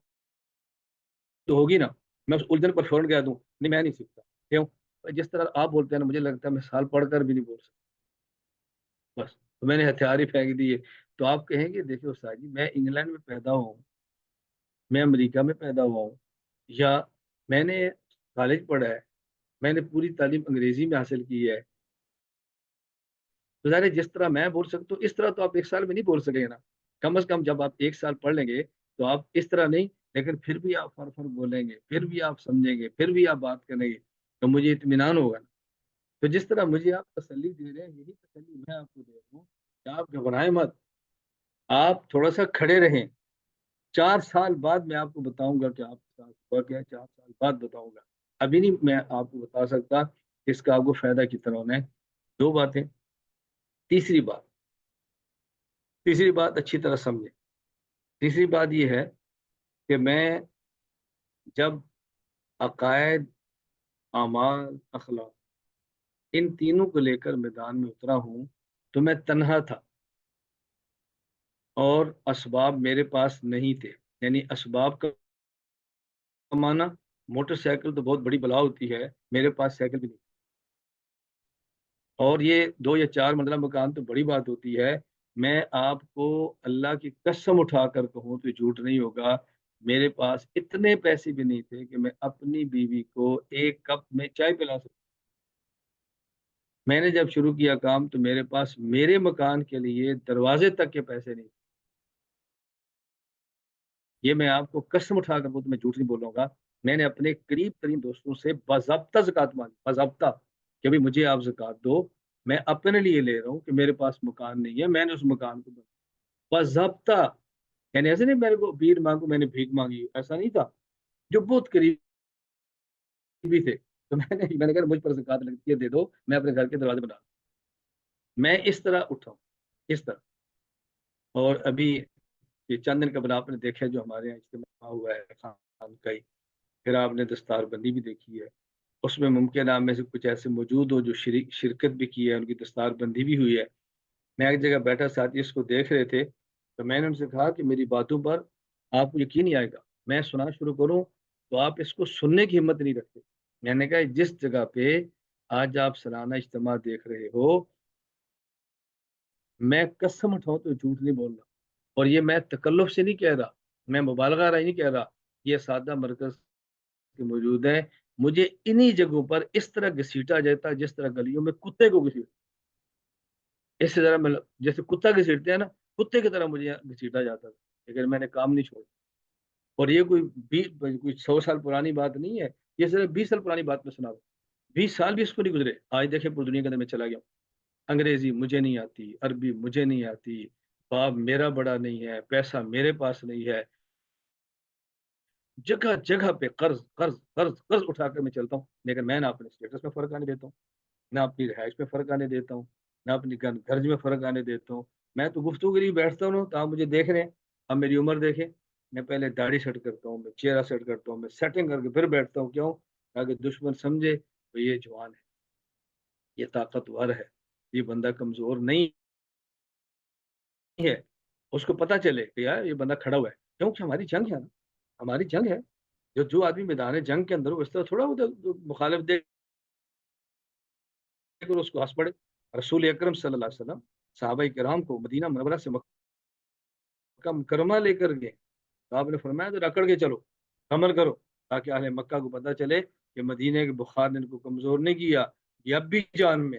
تو ہوگی نا. میں اس الجھن پر فوراً کہہ دوں نہیں میں نہیں سیکھتا. کیوں؟ جس طرح آپ بولتے ہیں نا مجھے لگتا ہے میں سال پڑھ کر بھی نہیں بول سکتا. بس تو میں نے ہتھیار ہی پھینک دیے. تو آپ کہیں گے دیکھیں استاد جی میں انگلینڈ میں پیدا ہوا ہوں، میں امریکہ میں پیدا ہوا ہوں، یا میں نے کالج پڑھا ہے، میں نے پوری تعلیم انگریزی میں حاصل کی ہے. تو ظاہر ہے جس طرح میں بول سکتا ہوں اس طرح تو آپ 1 سال میں نہیں بول سکیں نا. کم از کم جب آپ 1 سال پڑھ لیں گے تو آپ اس طرح نہیں، لیکن پھر بھی آپ فر بولیں گے، پھر بھی آپ سمجھیں گے، پھر بھی آپ بات کریں گے تو مجھے اطمینان ہوگا نا. تو جس طرح مجھے آپ تسلی دے رہے ہیں یہی تسلی میں آپ کو دے رہا ہوں کہ آپ گھبرائیں مت، آپ تھوڑا سا کھڑے رہیں. 4 سال بعد میں آپ کو بتاؤں گا کہ آپ کے ساتھ ہوا کیا ہے، 4 سال بعد بتاؤں گا. ابھی نہیں میں آپ کو بتا سکتا اس کا آپ کو فائدہ کتنا ہونا ہے. 2 باتیں. تیسری بات اچھی طرح سمجھیں. تیسری بات یہ ہے کہ میں جب عقائد، اعمال، اخلاق ان تینوں کو لے کر میدان میں اترا ہوں تو میں تنہا تھا اور اسباب میرے پاس نہیں تھے. یعنی اسباب کا معنی موٹر سائیکل تو بہت بڑی بلا ہوتی ہے، میرے پاس سائیکل بھی نہیں. اور یہ 2 یا 4 منزلہ مکان تو بڑی بات ہوتی ہے. میں آپ کو اللہ کی قسم اٹھا کر کہوں تو جھوٹ نہیں ہوگا، میرے پاس اتنے پیسے بھی نہیں تھے کہ میں اپنی بیوی کو 1 کپ میں چائے پلا سکوں. میں نے جب شروع کیا کام تو میرے پاس میرے مکان کے لیے دروازے تک کے پیسے نہیں. یہ میں آپ کو قسم اٹھا کر تو میں جھوٹ نہیں بولوں گا. میں نے اپنے قریب ترین دوستوں سے باضابطہ زکات مانگی، باضابطہ کہ بھی مجھے آپ زکات دو، میں اپنے لیے لے رہا ہوں کہ میرے پاس مکان نہیں ہے. میں نے اس مکان کو باضابطہ، یعنی ایسے نہیں میرے کو بھیک مانگو میں نے بھیک مانگی، ایسا نہیں تھا. جو بہت قریبی تھے تو میں نے کہا مجھ پر زکات لگتی ہے دے دو، میں اپنے گھر کے دروازے بنا. میں اس طرح اٹھا ہوں، اس طرح. اور ابھی یہ چند دن قبل آپ نے دیکھا جو ہمارے یہاں اجتماع ہوا ہے خان کا ہی، پھر آپ نے دستار بندی بھی دیکھی ہے. اس میں ممکن آپ میں سے کچھ ایسے موجود ہو جو شرکت بھی کی ہے، ان کی دستار بندی بھی ہوئی ہے. میں ایک جگہ بیٹھا، ساتھی اس کو دیکھ رہے تھے تو میں نے ان سے کہا کہ میری باتوں پر آپ کو یقین نہیں آئے گا، میں سنا شروع کروں تو آپ اس کو سننے کی ہمت نہیں رکھتے. میں نے کہا جس جگہ پہ آج آپ سالانہ اجتماع دیکھ رہے ہو، میں قسم اٹھاؤں تو جھوٹ نہیں بول رہا. اور یہ میں تکلف سے نہیں کہہ رہا، میں مبالغہ رہا نہیں کہہ رہا، یہ سادہ مرکز کے موجود ہے. مجھے انہی جگہوں پر اس طرح گھسیٹا جاتا جس طرح گلیوں میں کتے کو گھسیٹا. اس سے ذرا جیسے کتا گھسیٹتے ہیں نا، کتے کی طرح مجھے گھسیٹا جاتا تھا، لیکن میں نے کام نہیں چھوڑا. اور یہ کوئی 100 سال پرانی بات نہیں ہے، یہ صرف 20 سال پرانی بات میں سنا رہا ہوں. 20 سال بھی اس کو نہیں گزرے. آج دیکھیں پوری دنیا کے اندر میں چلا گیا ہوں. انگریزی مجھے نہیں آتی، عربی مجھے نہیں آتی، باپ میرا بڑا نہیں ہے، پیسہ میرے پاس نہیں ہے، جگہ جگہ پہ قرض قرض قرض قرض اٹھا کر میں چلتا ہوں. لیکن میں نہ اپنے اسٹیٹس میں فرق آنے دیتا ہوں، نہ اپنی رہائش میں فرق آنے دیتا ہوں، نہ اپنی گھرج میں فرق آنے دیتا ہوں. میں تو گفتگو کے لیے بیٹھتا ہوں تو آپ مجھے دیکھ رہے ہیں، اب میری عمر دیکھیں، میں پہلے داڑھی سیٹ کرتا ہوں، میں چہرہ سیٹ کرتا ہوں، میں سیٹنگ کر کے پھر بیٹھتا ہوں. کیوں؟ تاکہ دشمن سمجھے تو یہ جوان ہے، یہ طاقتور ہے، یہ بندہ کمزور نہیں ہے. اس کو پتہ چلے کہ یار یہ بندہ کھڑا ہوا ہے، کیونکہ ہماری جنگ ہے نا، ہماری جنگ ہے. جو آدمی میدان جنگ کے اندر ہو، اس طرح تھوڑا مخالف دیکھ کر اس کو ہنس پڑے. رسول اکرم صلی اللہ علیہ وسلم صحابہ کرام کو مدینہ منورہ سے مکہ مکرمہ لے کر گئے تو آپ نے فرمایا تو اکڑ کے چلو، عمل کرو، تاکہ اہل مکہ کو پتہ چلے کہ مدینہ کے بخار نے ان کو کمزور نہیں کیا. یہ اب بھی جان میں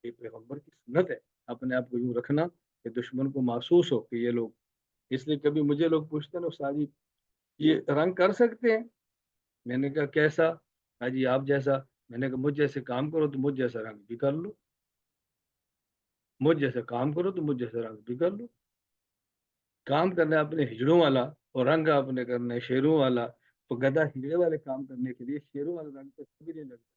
یہ پیغمبر کی سنت ہے، اپنے آپ کو یوں رکھنا کہ دشمن کو محسوس ہو کہ یہ لوگ. اس لیے کبھی مجھے لوگ پوچھتے ہیں استاد یہ رنگ کر سکتے ہیں؟ میں نے کہا کیسا؟ جی آپ جیسا. میں نے کہا مجھ جیسے کام کرو تو مجھ جیسا رنگ بھی کر لو، مجھ جیسا کام کرو تو مجھ جیسا رنگ بھی کر لو. کام کرنا ہے اپنے ہجڑوں والا اور رنگ آپ نے کرنا ہے شیروں والا. تو گدھا ہجڑے والے کام کرنے کے لیے شیروں والا رنگ تو کبھی نہیں لگتا.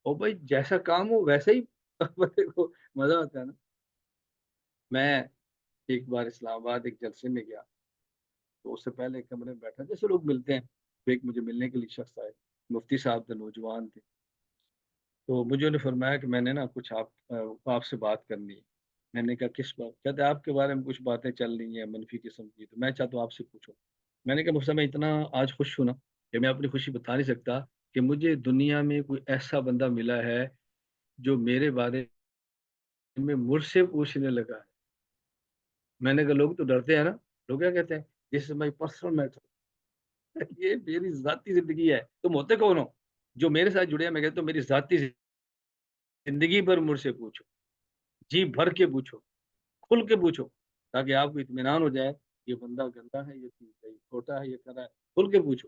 اور بھائی جیسا کام ہو ویسا ہی بندے کو مزہ آتا ہے نا. میں ایک بار اسلام آباد ایک جلسے میں گیا تو اس سے پہلے ایک کمرے میں بیٹھا، جیسے لوگ ملتے ہیں تو ایک مجھے ملنے کے لیے شخص آئے، مفتی صاحب تھے، نوجوان تھے. تو مجھے انہوں نے فرمایا کہ میں نے نا کچھ آپ سے بات کرنی ہے. میں نے کہا کس بات؟ کہتے آپ کے بارے میں کچھ باتیں چل رہی ہیں منفی قسم کی، تو میں چاہتا ہوں آپ سے پوچھوں. میں نے کہا مفتی صاحب میں اتنا آج خوش ہوں نا کہ میں اپنی خوشی بتا نہیں سکتا کہ مجھے دنیا میں کوئی ایسا بندہ ملا ہے جو میرے بارے میں مجھ سے پوچھنے لگا ہے. میں نے کہا لوگ تو ڈرتے ہیں نا، لوگ کیا کہتے ہیں دس از مائی پرسنل میٹر. یہ میری ذاتی زندگی ہے، تم ہوتے کون ہو جو میرے ساتھ جڑے ہیں؟ میں کہتا ہوں میری ذاتی زندگی پر مجھ سے پوچھو، جی بھر کے پوچھو، کھل کے پوچھو، تاکہ آپ کو اطمینان ہو جائے یہ بندہ گندا ہے، یہ چھوٹا ہے، یہ کرا ہے. کھل کے پوچھو.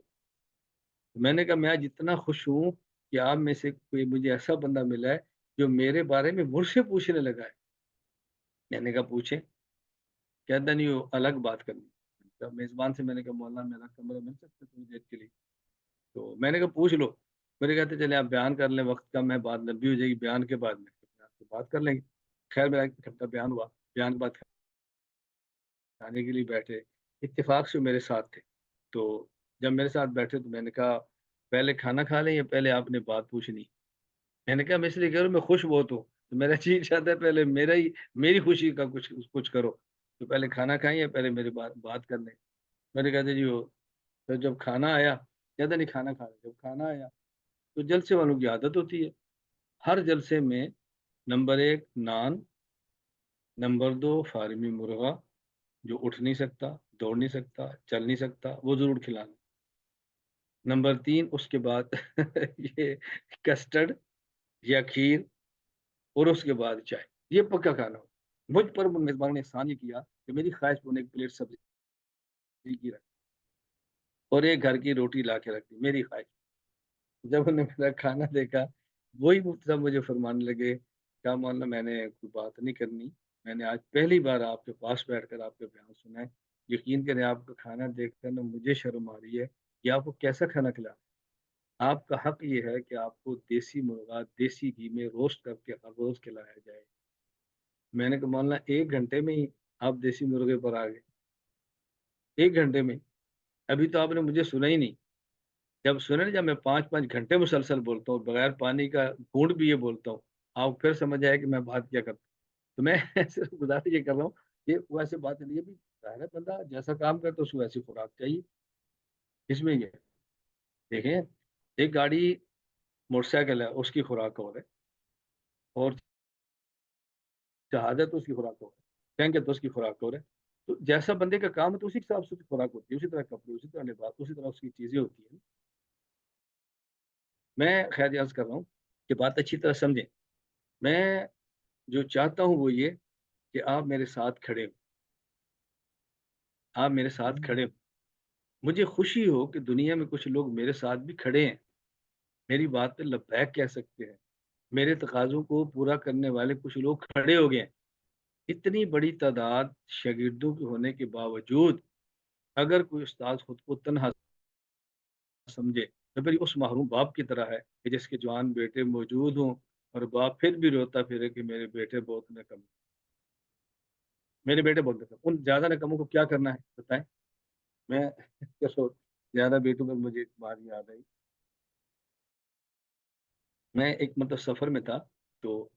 میں نے کہا میں آج اتنا خوش ہوں کہ آپ میں سے کوئی مجھے ایسا بندہ ملا ہے جو میرے بارے میں مجھ سے پوچھنے لگا ہے. میں نے کہا پوچھے. کہتا نہیں وہ الگ بات کرنی. میزبان سے میں نے کہا مولانا میرا کمرہ مل سکتا ہے تھوڑی دیر کے لیے؟ تو میں نے کہا پوچھ لو. میرے کہتے چلے آپ بیان کر لیں، وقت کا میں بات لمبی ہو جائے گی، بیان کے بعد میں آپ سے بات کر لیں گے. خیر میرا ایک گھنٹہ بیان ہوا، بیان کے بعد کھانے کے لیے بیٹھے، اتفاق سے میرے ساتھ تھے، تو جب میرے ساتھ بیٹھے تو میں نے کہا پہلے کھانا کھا لیں یا پہلے آپ نے بات پوچھنی؟ میں نے کہا میں اس لیے کہہ رہا ہوں میں خوش بہت ہوں، تو میرا جی چاہتا ہے پہلے میری خوشی کا کچھ کرو، تو پہلے کھانا کھائیں یا پہلے میری بات کر لیں؟ میں نے کہا جی وہ، تو جب کھانا آیا، زیادہ نہیں کھانا کھا جب کھانا آیا تو جلسے والوں کی عادت ہوتی ہے، ہر جلسے میں نمبر 1 نان، نمبر 2 فارمی مرغا جو اٹھ نہیں سکتا، دوڑ نہیں سکتا، چل نہیں سکتا، وہ ضرور کھلانا، نمبر 3 اس کے بعد یہ کسٹرڈ یا کھیر، اور اس کے بعد چائے، یہ پکا کھانا ہو۔ مجھ پر میزبان نے احسان یہ کیا کہ میری خواہش پر ایک پلیٹ سبزی کی رکھ اور ایک گھر کی روٹی لا کے رکھ دی، میری خواہش۔ جب انہوں نے میرا کھانا دیکھا، وہی مفتی صاحب مجھے فرمانے لگے کیا مولانا میں نے کوئی بات نہیں کرنی، میں نے آج پہلی بار آپ کے پاس بیٹھ کر آپ کا بیان سنا ہے، یقین کریں آپ کا کھانا دیکھ کر نا مجھے شرم آ رہی ہے کہ آپ کو کیسا کھانا کھلا۔ آپ کا حق یہ ہے کہ آپ کو دیسی مرغا دیسی گھی میں روسٹ کر کے ہر روز کھلایا جائے۔ میں نے کہا مولانا 1 گھنٹے میں ہی آپ دیسی مرغے پر آ گئے، 1 گھنٹے میں؟ ابھی تو آپ نے مجھے سنا ہی نہیں۔ جب سنے جب میں 5 گھنٹے مسلسل بولتا ہوں بغیر پانی کا گھونٹ بھی یہ بولتا ہوں، آپ پھر سمجھ آئے کہ میں بات کیا کرتا ہوں۔ تو میں صرف گزارش یہ کر رہا ہوں کہ ویسے بات نہیں ہے، بھی ظاہر ہے بندہ جیسا کام کرتا ہے اس کو ویسی خوراک چاہیے، اس میں یہ دیکھیں ایک گاڑی موٹر سائیکل ہے اس کی خوراک اور ہے، اور جہاز ہے تو اس کی خوراک اور ہے، ٹینک ہے تو اس کی خوراک اور ہے، تو جیسا بندے کا کام ہے تو اسی حساب سے اس کی خوراک ہوتی ہے، اسی طرح کپڑے، اسی طرح لباس، اسی طرح اس کی چیزیں ہوتی ہیں۔ میں خیر عرض کر رہا ہوں کہ بات اچھی طرح سمجھیں، میں جو چاہتا ہوں وہ یہ کہ آپ میرے ساتھ کھڑے ہو، آپ میرے ساتھ کھڑے ہو، مجھے خوشی ہو کہ دنیا میں کچھ لوگ میرے ساتھ بھی کھڑے ہیں، میری بات پہ لبیک کہہ سکتے ہیں، میرے تقاضوں کو پورا کرنے والے کچھ لوگ کھڑے ہو گئے ہیں۔ اتنی بڑی تعداد شاگردوں کے ہونے کے باوجود اگر کوئی استاد خود کو تنہا سمجھے تو پھر اس محروم باپ کی طرح ہے کہ جس کے جوان بیٹے موجود ہوں اور باپ پھر بھی روتا پھرے کہ میرے بیٹے بہت نکم، میرے بیٹے بہت نکم۔ ان زیادہ نکموں کو کیا کرنا ہے بتائیں؟ میں چلو زیادہ بیٹوں میں مجھے ایک بات یاد آئی، میں ایک مطلب سفر میں تھا، تو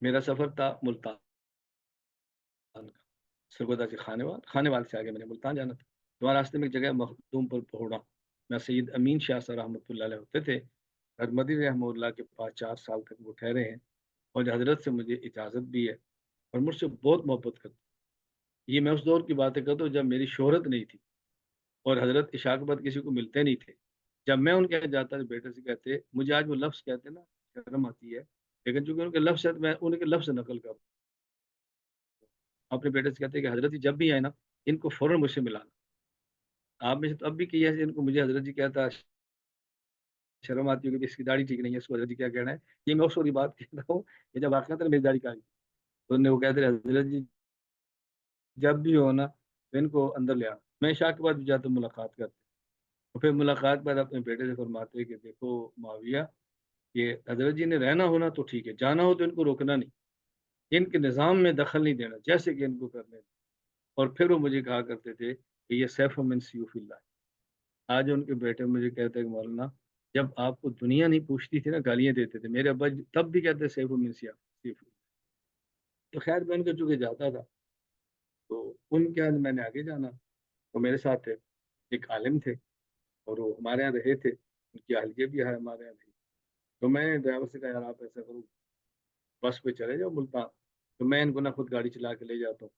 میرا سفر تھا ملتان کا، سرگودا سے خانے وال سے آگے میں نے ملتان جانا تھا، تو وہاں راستے میں ایک جگہ مخدوم پر پہوڑا، میں سید امین شاہ صاحب رحمۃ اللہ علیہ ہوتے تھے، حرمدی رحمہ اللہ کے پاس 4 سال تک وہ ٹھہرے ہیں، اور حضرت سے مجھے اجازت بھی ہے اور مجھ سے بہت محبت کرتے۔ یہ میں اس دور کی باتیں کرتا ہوں جب میری شہرت نہیں تھی اور حضرت عشاء کے بعد کسی کو ملتے نہیں تھے، جب میں ان کے یہاں جاتا تو بیٹے سے کہتے، مجھے آج وہ لفظ کہتے نا شرم آتی ہے، لیکن چونکہ ان کے لفظ ہے تو میں ان کے لفظ نقل کر اپنے بیٹے سے کہتے کہ حضرت جی جب بھی آئے نا ان کو فوراً مجھ سے ملانا۔ آپ میں سے تو اب بھی کیا ہے ان کو مجھے حضرت جی کہتا شرم آتی ہوگی کہ اس کی داڑھی ٹھیک نہیں ہے، اس کو حضرت جی کیا کہنا ہے، یہ میں اس وقت بات کہہ رہا ہوں کہ جب واقعہ تھا میری داڑھی کاٹی، تو انہوں نے وہ کہتے حضرت جی جب بھی ہو نا تو ان کو اندر لے آنا۔ میں عشاء کے بعد بھی جاتا ہوں ملاقات کرتے، تو پھر ملاقات بعد اپنے بیٹے سے فرماتے کہ دیکھو معاویہ، یہ حضرت جی نے رہنا ہونا تو ٹھیک ہے، جانا ہو تو ان کو روکنا نہیں، ان کے نظام میں دخل نہیں دینا جیسے کہ ان کو کرنے دیں۔ اور پھر وہ مجھے کہا کرتے تھے کہ یہ سیف من سیوف اللہ۔ آج ان کے بیٹے مجھے کہتے ہیں کہ مولانا جب آپ کو دنیا نہیں پوچھتی تھی نا گالیاں دیتے تھے، میرے ابا تب بھی کہتے سیف من سیوف اللہ۔ تو خیر میں ان کے چونکہ جاتا تھا تو ان کے میں نے آگے جانا، وہ میرے ساتھ تھے، ایک عالم تھے اور وہ ہمارے یہاں رہے تھے، ان کی اہلیہ بھی ہے ہمارے یہاں رہی، تو میں نے ڈرائیور سے کہا یار آپ ایسا کرو بس پہ چلے جاؤ ملتان، تو میں ان کو نہ خود گاڑی چلا کے لے جاتا ہوں،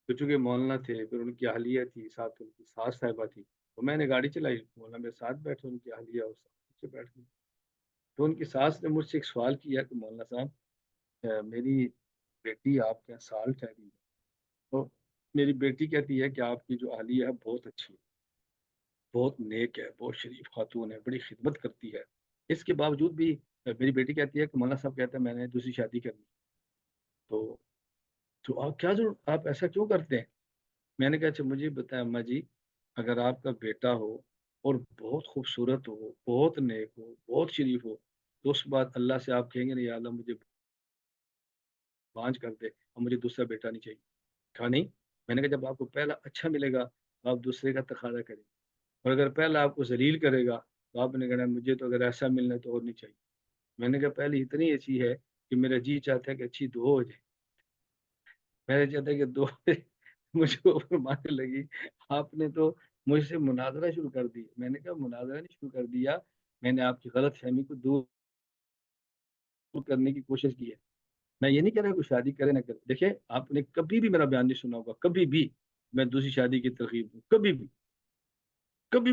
تو چونکہ مولانا تھے پھر ان کی اہلیہ تھی ساتھ، ان کی ساس صاحبہ تھی، تو میں نے گاڑی چلائی، مولانا میرے ساتھ بیٹھے، ان کی اہلیہ اور ساتھ سے بیٹھ گئی، تو ان کی ساس نے مجھ سے ایک سوال کیا کہ مولانا صاحب میری بیٹی آپ کے یہاں سال ٹھہری ہے، تو میری بیٹی کہتی ہے کہ آپ کی جو اہلیہ ہے بہت اچھی ہے، بہت نیک ہے، بہت شریف خاتون ہے، بڑی خدمت کرتی ہے، اس کے باوجود بھی میری بیٹی کہتی ہے کہ مولانا صاحب کہتے ہیں میں نے دوسری شادی کرنی، تو آپ کیا ضرور آپ ایسا کیوں کرتے ہیں؟ میں نے کہا اچھا مجھے بتایا اماں جی، اگر آپ کا بیٹا ہو اور بہت خوبصورت ہو، بہت نیک ہو، بہت شریف ہو، تو اس بات اللہ سے آپ کہیں گے نہیں یا اللہ مجھے بانج کر دے اور مجھے دوسرا بیٹا نہیں چاہیے؟ کہا نہیں، میں نے کہا جب آپ کو پہلا اچھا ملے گا تو آپ دوسرے کا تقاضا کریں گے، اور اگر پہلا آپ کو ذلیل کرے گا تو آپ نے کہنا مجھے تو اگر ایسا ملنا ہے تو اور نہیں چاہیے۔ میں نے کہا پہلے اتنی اچھی ہے کہ میرا جی چاہتا ہے کہ اچھی دو ہو جائے، میں چاہتا ہے کہ دو مجھے اوپر مارنے لگی، آپ نے تو مجھ سے مناظرہ شروع کر دی۔ میں نے کہا مناظرہ نہیں شروع کر دیا، میں نے آپ کی غلط فہمی کو دور کرنے کی کوشش کی ہے۔ میں یہ نہیں کہہ رہا کوئی شادی کرے نہ کرے، دیکھیں آپ نے کبھی بھی میرا بیان نہیں سنا ہوگا، کبھی بھی میں دوسری شادی کی ترغیب دوں، کبھی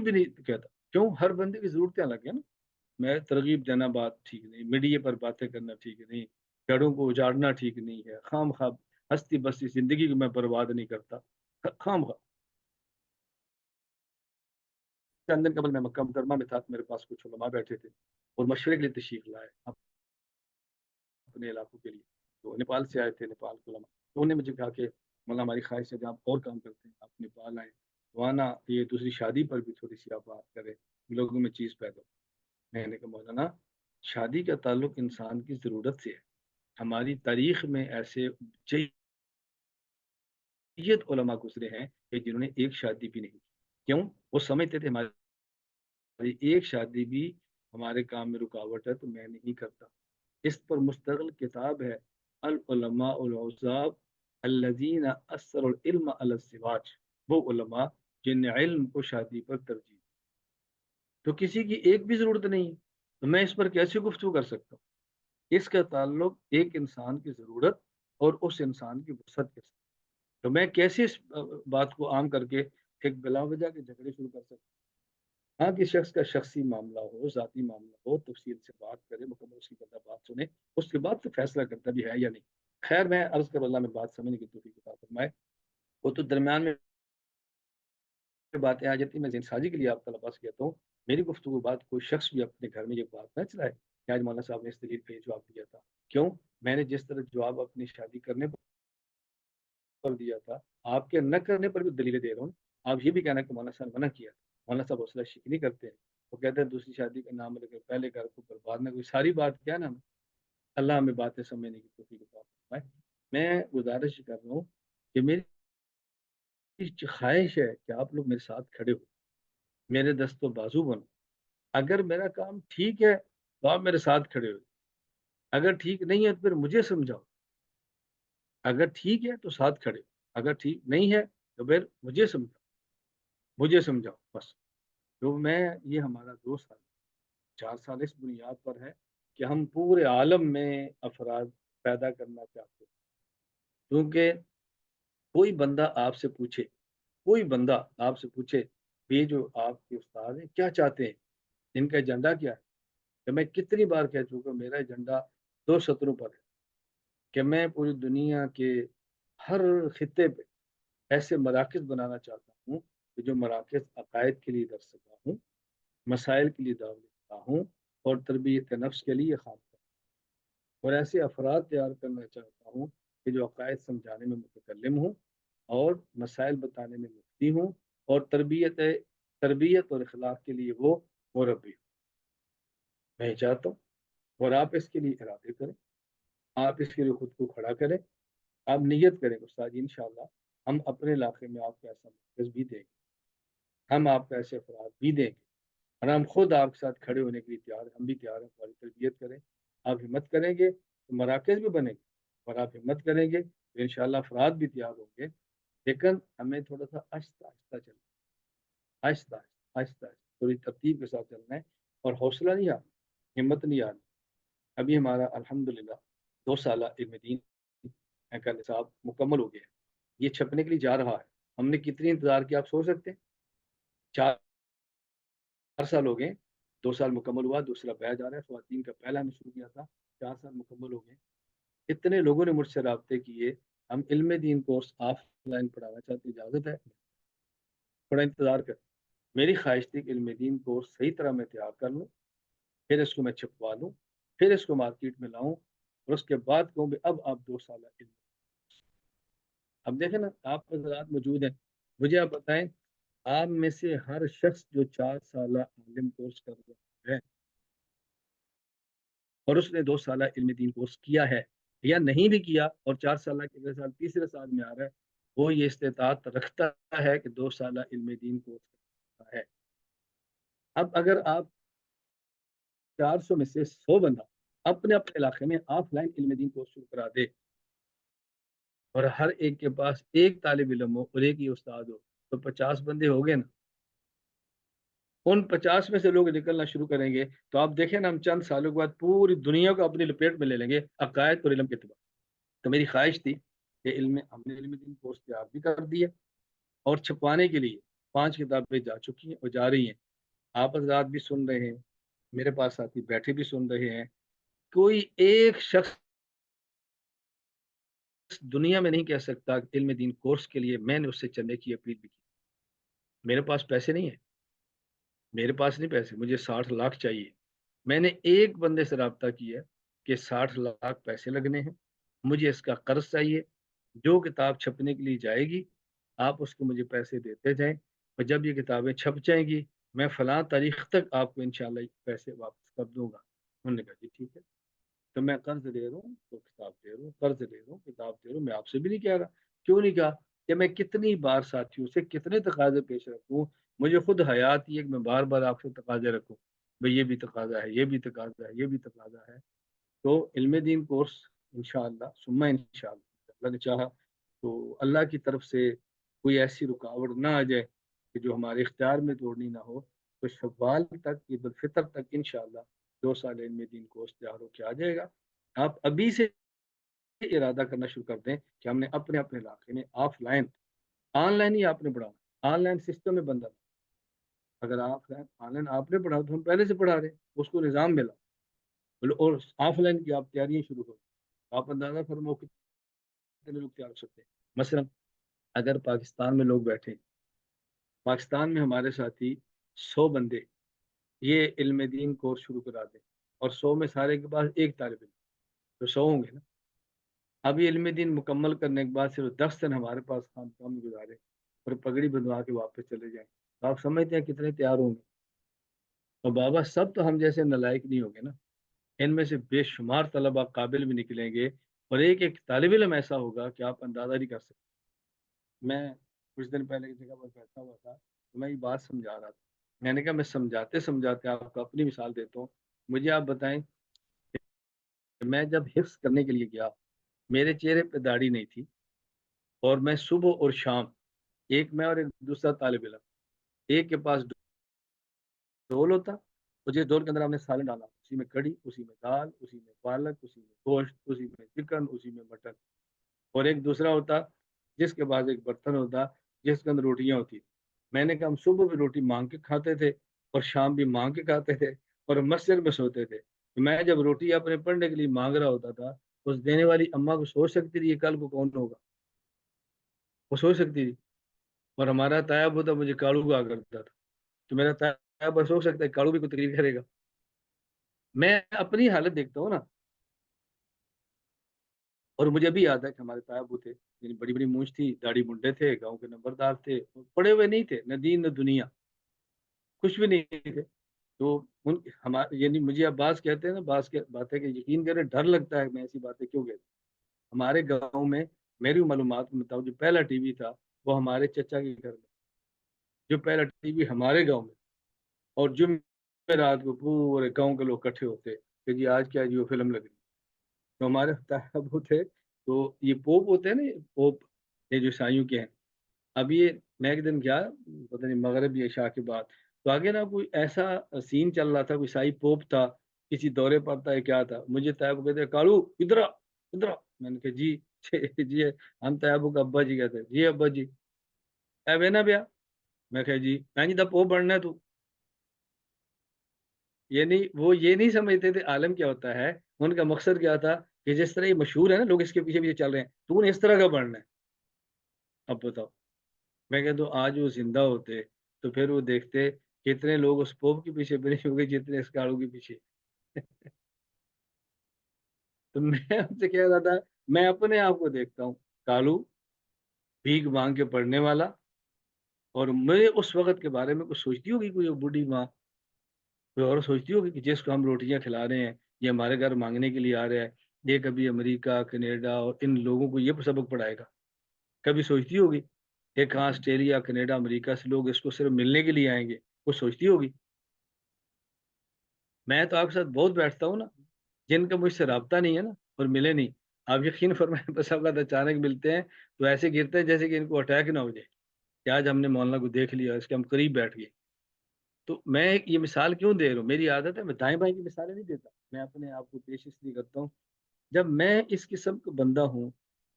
بھی نہیں کہتا۔ کیوں؟ ہر بندے کی ضرورتیں الگ ہیں نا۔ میں ترغیب دینا بات ٹھیک نہیں، میڈیا پر باتیں کرنا ٹھیک نہیں، جڑوں کو اجاڑنا ٹھیک نہیں ہے، خام خواہ ہستی بستی زندگی کو میں برباد نہیں کرتا، خام خواہ۔ چند دن قبل میں مکہ مکرمہ میں تھا، میرے پاس کچھ علماء بیٹھے تھے اور مشورے کے لیے تشریف لائے اپنے علاقوں کے لیے، تو نیپال سے آئے تھے، نیپال کے علماء، تو انہوں نے مجھے کہا کہ مولانا ہماری خواہش ہے جب آپ اور کام کرتے ہیں آپ نیپال آئیں تو آنا، یہ دوسری شادی پر بھی تھوڑی سی آپ بات کریں، لوگوں میں چیز پیدا ہو۔ میں نے کہا مولانا شادی کا تعلق انسان کی ضرورت سے ہے، ہماری تاریخ میں ایسے جیت علماء گزرے ہیں کہ جنہوں نے ایک شادی بھی نہیں کی۔ کیوں؟ وہ سمجھتے تھے ہماری ایک شادی بھی ہمارے کام میں رکاوٹ ہے تو میں نہیں کرتا۔ اس پر مستقل کتاب ہے العلماء العزاب الذین اثروا العلم علی الزواج، وہ علماء جن نے علم کو شادی پر ترجیح دی۔ تو کسی کی ایک بھی ضرورت نہیں ہے تو میں اس پر کیسے گفتگو کر سکتا ہوں؟ اس کا تعلق ایک انسان کی ضرورت اور اس انسان کی وسعت کے ساتھ، تو میں کیسے اس بات کو عام کر کے ایک بلا وجہ کے جھگڑے شروع کر سکتا ہوں؟ ہاں کہ شخص کا شخصی معاملہ ہو، ذاتی معاملہ ہو، تفصیل سے بات کرے، مکمل اس کی بات سنے، اس کے بعد تو فیصلہ کرتا بھی ہے یا نہیں۔ خیر میں عرض کر اللہ میں بات سمجھنے کی توفیق عطا فرمائے۔ وہ تو درمیان میں باتیں آ جاتی ہیں، میں ذہن سازی کے لیے آپ طلباء سے کہتا ہوں میری گفتگو بات کوئی شخص بھی اپنے گھر میں یہ بات نہ چلائے کہ آج مولانا صاحب نے اس دلیل پہ جواب دیا تھا۔ کیوں؟ میں نے جس طرح جواب اپنی شادی کرنے پر دیا تھا، آپ کے نہ کرنے پر بھی دلیلیں دے رہا ہوں۔ آپ یہ بھی کہنا کہ مولانا صاحب نے منع کیا، مولانا صاحب حوصلہ شکنی کرتے ہیں، وہ کہتے ہیں دوسری شادی کا نام لے کر پہلے گھر کو برباد نہ کوئی ساری بات کیا نا، اللہ ہمیں باتیں سمجھنے کی توفیق عطا فرمائے۔ میں گزارش کر رہا ہوں کہ میری خواہش ہے کہ آپ لوگ میرے ساتھ کھڑے ہو، میرے دست و بازو بنو۔ اگر میرا کام ٹھیک ہے تو آپ میرے ساتھ کھڑے ہو، اگر ٹھیک نہیں ہے تو پھر مجھے سمجھاؤ، اگر ٹھیک ہے تو ساتھ کھڑے ہو، اگر ٹھیک نہیں ہے تو پھر مجھے سمجھاؤ بس۔ تو میں یہ ہمارا 2 سال 4 سال اس بنیاد پر ہے کہ ہم پورے عالم میں افراد پیدا کرنا چاہتے ہیں، کیونکہ کوئی بندہ آپ سے پوچھے یہ جو آپ کے استاد ہیں کیا چاہتے ہیں، ان کا ایجنڈا کیا ہے، کہ میں کتنی بار کہہ چکا میرا ایجنڈا 2 سطروں پر ہے کہ میں پوری دنیا کے ہر خطے پہ ایسے مراکز بنانا چاہتا ہوں کہ جو مراکز عقائد کے لیے درس سکتا ہوں، مسائل کے لیے دعوت دیتا ہوں اور تربیت نفس کے لیے خام کرتا ہوں، اور ایسے افراد تیار کرنا چاہتا ہوں کہ جو عقائد سمجھانے میں متکلم ہوں اور مسائل بتانے میں مفتی ہوں اور تربیت اور اخلاق کے لیے وہ مربی ہوں۔ میں چاہتا ہوں اور آپ اس کے لیے ارادے کریں، آپ اس کے لیے خود کو کھڑا کریں، آپ نیت کریں استاد جی انشاءاللہ ہم اپنے علاقے میں آپ کو ایسا مرکز بھی دیں گے، ہم آپ کو ایسے افراد بھی دیں گے، اور ہم خود آپ کے ساتھ کھڑے ہونے کے لیے تیار ہیں، ہم بھی تیار ہیں، ہماری تربیت کریں، آپ ہمت کریں گے تو مراکز بھی بنیں گے، اور آپ ہمت کریں گے تو انشاءاللہ افراد بھی تیار ہوں گے، لیکن ہمیں تھوڑا سا آہستہ آہستہ چلنا، آہستہ آہستہ تھوڑی ترتیب کے ساتھ چلنا ہے، اور حوصلہ نہیں آنا، ہمت نہیں آنی۔ ابھی ہمارا الحمدللہ 2 سالہ علم دین کا نصاب مکمل ہو گیا ہے، یہ چھپنے کے لیے جا رہا ہے، ہم نے کتنی انتظار کیا آپ سوچ سکتے ہیں؟ 4 سال ہو گئے، 2 سال مکمل ہوا، دوسرا بیچ آ رہا ہے، خواتین کا پہلا ہم نے شروع کیا تھا، 4 سال مکمل ہو گئے، اتنے لوگوں نے مجھ سے رابطے کیے، ہم علم دین کورس آف لائن پڑھانا چاہتے، اجازت ہے؟ تھوڑا انتظار کر، میری خواہش تھی کہ علم دین کورس صحیح طرح میں تیار کر لوں، پھر اس کو میں چھپوا لوں، پھر اس کو مارکیٹ میں لاؤں، اور اس کے بعد کہوں کہ اب آپ 2 سالہ علم۔ اب دیکھیں نا آپ حضرات موجود ہیں، مجھے آپ بتائیں آپ میں سے ہر شخص جو 4 سالہ عالم کورس کر رہا ہے اور اس نے 2 سالہ علم دین کورس کیا ہے یا نہیں بھی کیا اور 4 سالہ کے اگلے سال تیسرے سال میں آ رہا ہے، وہ یہ استطاعت رکھتا ہے کہ 2 سالہ علم دین کورس کرتا ہے۔ اب اگر آپ 400 میں سے 100 بندہ اپنے اپنے علاقے میں آف لائن علم دین کورس شروع کرا دے اور ہر ایک کے پاس ایک طالب علم ہو اور ایک ہی استاد ہو تو 50 بندے ہو گئے نا۔ ان 50 میں سے لوگ نکلنا شروع کریں گے تو آپ دیکھیں نا، ہم چند سالوں کے بعد پوری دنیا کو اپنی لپیٹ میں لے لیں گے عقائد اور علم کے اعتبار۔ تو میری خواہش تھی کہ ہم نے علم دین کورس تیار بھی کر دیا اور چھپوانے کے لیے 5 کتابیں جا چکی ہیں اور جا رہی ہیں۔ آپ حضرات بھی سن رہے ہیں، میرے پاس ساتھی بیٹھے بھی سن رہے ہیں۔ کوئی ایک شخص دنیا میں نہیں کہہ سکتا کہ علم دین کورس کے لیے میں نے اس سے چلنے کی اپیل بھی کی۔ میرے پاس پیسے نہیں ہیں، میرے پاس نہیں پیسے، مجھے 60 لاکھ چاہیے۔ میں نے ایک بندے سے رابطہ کیا کہ 60 لاکھ پیسے لگنے ہیں، مجھے اس کا قرض چاہیے، جو کتاب چھپنے کے لیے جائے گی آپ اس کو مجھے پیسے دیتے جائیں، اور جب یہ کتابیں چھپ جائیں گی میں فلاں تاریخ تک آپ کو انشاءاللہ پیسے واپس کر دوں گا۔ انہوں نے کہا جی ٹھیک ہے۔ تو میں قرض دے رہا ہوں تو کتاب دے رہا ہوں، قرض دے رہا ہوں کتاب دے رہا ہوں۔ میں آپ سے بھی نہیں کہہ رہا، کیوں نہیں کہا کہ میں کتنی بار ساتھیوں سے کتنے تقاضے پیش رکھوں، مجھے خود حیات یہ کہ میں بار بار آپ سے تقاضے رکھوں، بھئی یہ بھی تقاضا ہے، یہ بھی تقاضا ہے، یہ بھی تقاضا ہے۔ تو علم دین کورس انشاءاللہ ثم انشاءاللہ اللہ نے چاہا تو اللہ کی طرف سے کوئی ایسی رکاوٹ نہ آ جائے کہ جو ہمارے اختیار میں توڑنی نہ ہو، تو شوال تک، عید الفطر تک انشاءاللہ 2 سال علم دین کورس تیار ہو کے آ جائے گا۔ آپ ابھی سے ارادہ کرنا شروع کر دیں کہ ہم نے اپنے اپنے علاقے میں آف لائن، آن لائن ہی آپ نے پڑھانا، آن لائن سسٹم میں بندہ، اگر آن لائن آپ نے پڑھا تو ہم پہلے سے پڑھا رہے ہیں، اس کو نظام ملا، اور آف لائن کی آپ تیاریاں شروع کرو۔ آپ اندازہ فرماؤ کتنے لوگ تیار ہو سکتے ہیں۔ مثلا اگر پاکستان میں لوگ بیٹھے، پاکستان میں ہمارے ساتھی 100 بندے یہ علم دین کورس شروع کرا دیں اور 100 میں سارے کے پاس ایک طالب علم، تو 100 ہوں گے نا۔ اب یہ علم دین مکمل کرنے کے بعد صرف 10 دن ہمارے پاس خانقاہ میں گزارے اور پگڑی بندھوا کے واپس چلے جائیں، تو آپ سمجھتے ہیں کتنے تیار ہوں گے؟ اور بابا سب تو ہم جیسے نالائق نہیں ہوں گے نا، ان میں سے بے شمار طلبہ قابل بھی نکلیں گے اور ایک ایک طالب علم ایسا ہوگا کہ آپ اندازہ نہیں کر سکتے۔ میں کچھ دن پہلے کی جگہ پر بیٹھا ہوا تھا تو میں یہ بات سمجھا رہا تھا، میں نے کہا میں سمجھاتے سمجھاتے آپ کو اپنی مثال دیتا ہوں۔ مجھے آپ بتائیں کہ میں جب حفظ کرنے کے لیے گیا، میرے چہرے پہ داڑھی نہیں تھی، اور میں صبح اور شام، ایک میں اور ایک دوسرا طالب علم، ایک کے پاس ڈول ہوتا اور جس ڈول کے اندر ہم نے سالن ڈالا، اسی میں کڑی، اسی میں دال، اسی میں پالک، اسی میں گوشت، اسی میں چکن، اسی میں مٹن، اور ایک دوسرا ہوتا جس کے پاس ایک برتن ہوتا جس کے اندر روٹیاں ہوتی۔ میں نے کہا ہم صبح بھی روٹی مانگ کے کھاتے تھے اور شام بھی مانگ کے کھاتے تھے اور مسجد میں سوتے تھے۔ میں جب روٹی اپنے پڑھنے کے لیے مانگ رہا ہوتا تھا، اس دینے والی اماں کو سوچ سکتی تھی یہ کل کو کون ہوگا؟ وہ سوچ سکتی تھی۔ اور ہمارا طیب ہوتا مجھے کاڑو کہا کرتا تھا، تو میرا طیب سوچ سکتا ہے کاڑو بھی کوئی تقریر کرے گا؟ میں اپنی حالت دیکھتا ہوں نا، اور مجھے بھی یاد ہے کہ ہمارے طیب تھے، یعنی بڑی بڑی مونچھ تھی، داڑھی منڈے تھے، گاؤں کے نمبردار تھے، پڑے ہوئے نہیں تھے، نہ دین نہ دنیا، کچھ بھی نہیں تھے۔ تو یعنی مجھے اب بعض کہتے ہیں نا، بعض باتیں کہ یقین کریں ڈر لگتا ہے میں ایسی باتیں کیوں کہتا ہوں۔ ہمارے گاؤں میں میری معلومات کے مطابق جو پہلا ٹی وی تھا وہ ہمارے چچا کے گھر میں، جو پہلا ٹی وی ہمارے گاؤں میں، اور جمعرات کو پورے گاؤں کے لوگ اکٹھے ہوتے کہ جی آج کیا جی وہ فلم لگ رہی۔ تو ہمارے ابو تھے، تو یہ پوپ ہوتے ہیں نا، یہ پوپ یہ جو عیسائیوں کے ہیں۔ اب یہ میں ایک دن گیا، پتہ نہیں مغرب یا عشاء کے بعد، تو آگے نا کوئی ایسا سین چل رہا تھا، کوئی عیسائی پوپ تھا، کسی دورے پر تھا، کیا تھا، مجھے طیب کہتے کالو ادھر آ ادھر آ۔ میں نے کہا جی جی ہم طیب کو ابا جی کہتے ہیں، جی ابا جی اے نا بیا، میں کہا جی میں جی دا پوپ بننا ہے تو، یعنی وہ یہ نہیں سمجھتے تھے عالم کیا ہوتا ہے، ان کا مقصد کیا تھا کہ جس طرح یہ مشہور ہے نا، لوگ اس کے پیچھے پیچھے چل رہے ہیں، تو انہیں اس طرح کا بننا ہے۔ اب بتاؤ، میں کہتا ہوں آج وہ زندہ ہوتے تو پھر وہ دیکھتے کتنے لوگ اس پوپ کے پیچھے بھی نہیں ہوگے جتنے اس کاڑو کے پیچھے۔ تو میں ان سے کہہ رہا تھا میں اپنے آپ کو دیکھتا ہوں کالو بھیک مانگ کے پڑھنے والا، اور میں اس وقت کے بارے میں کچھ سوچتی ہوگی کوئی بوڑھی ماں، کوئی اور سوچتی ہوگی کہ جس کو ہم روٹیاں کھلا رہے ہیں یہ ہمارے گھر مانگنے کے لیے آ رہا ہے، یہ کبھی امریکہ کینیڈا اور ان لوگوں کو یہ سبق پڑھائے گا؟ کبھی سوچتی ہوگی کہ کہاں آسٹریلیا کینیڈا امریکہ سے لوگ اس کو صرف ملنے کے لیے آئیں گے؟ وہ سوچتی ہوگی؟ میں تو آپ کے ساتھ بہت بیٹھتا ہوں نا، جن کا مجھ سے رابطہ نہیں ہے نا اور ملے نہیں، آپ یقین فرمائیں بس اوقات اچانک ملتے ہیں تو ایسے گرتے ہیں جیسے کہ ان کو اٹیک نہ ہو جائے کہ آج ہم نے مولانا کو دیکھ لیا، اس کے ہم قریب بیٹھ گئے۔ تو میں یہ مثال کیوں دے رہا ہوں؟ میری عادت ہے میں دائیں بائیں کی مثالیں نہیں دیتا، میں اپنے آپ کو پیش اس لیے کرتا ہوں جب میں اس قسم کا بندہ ہوں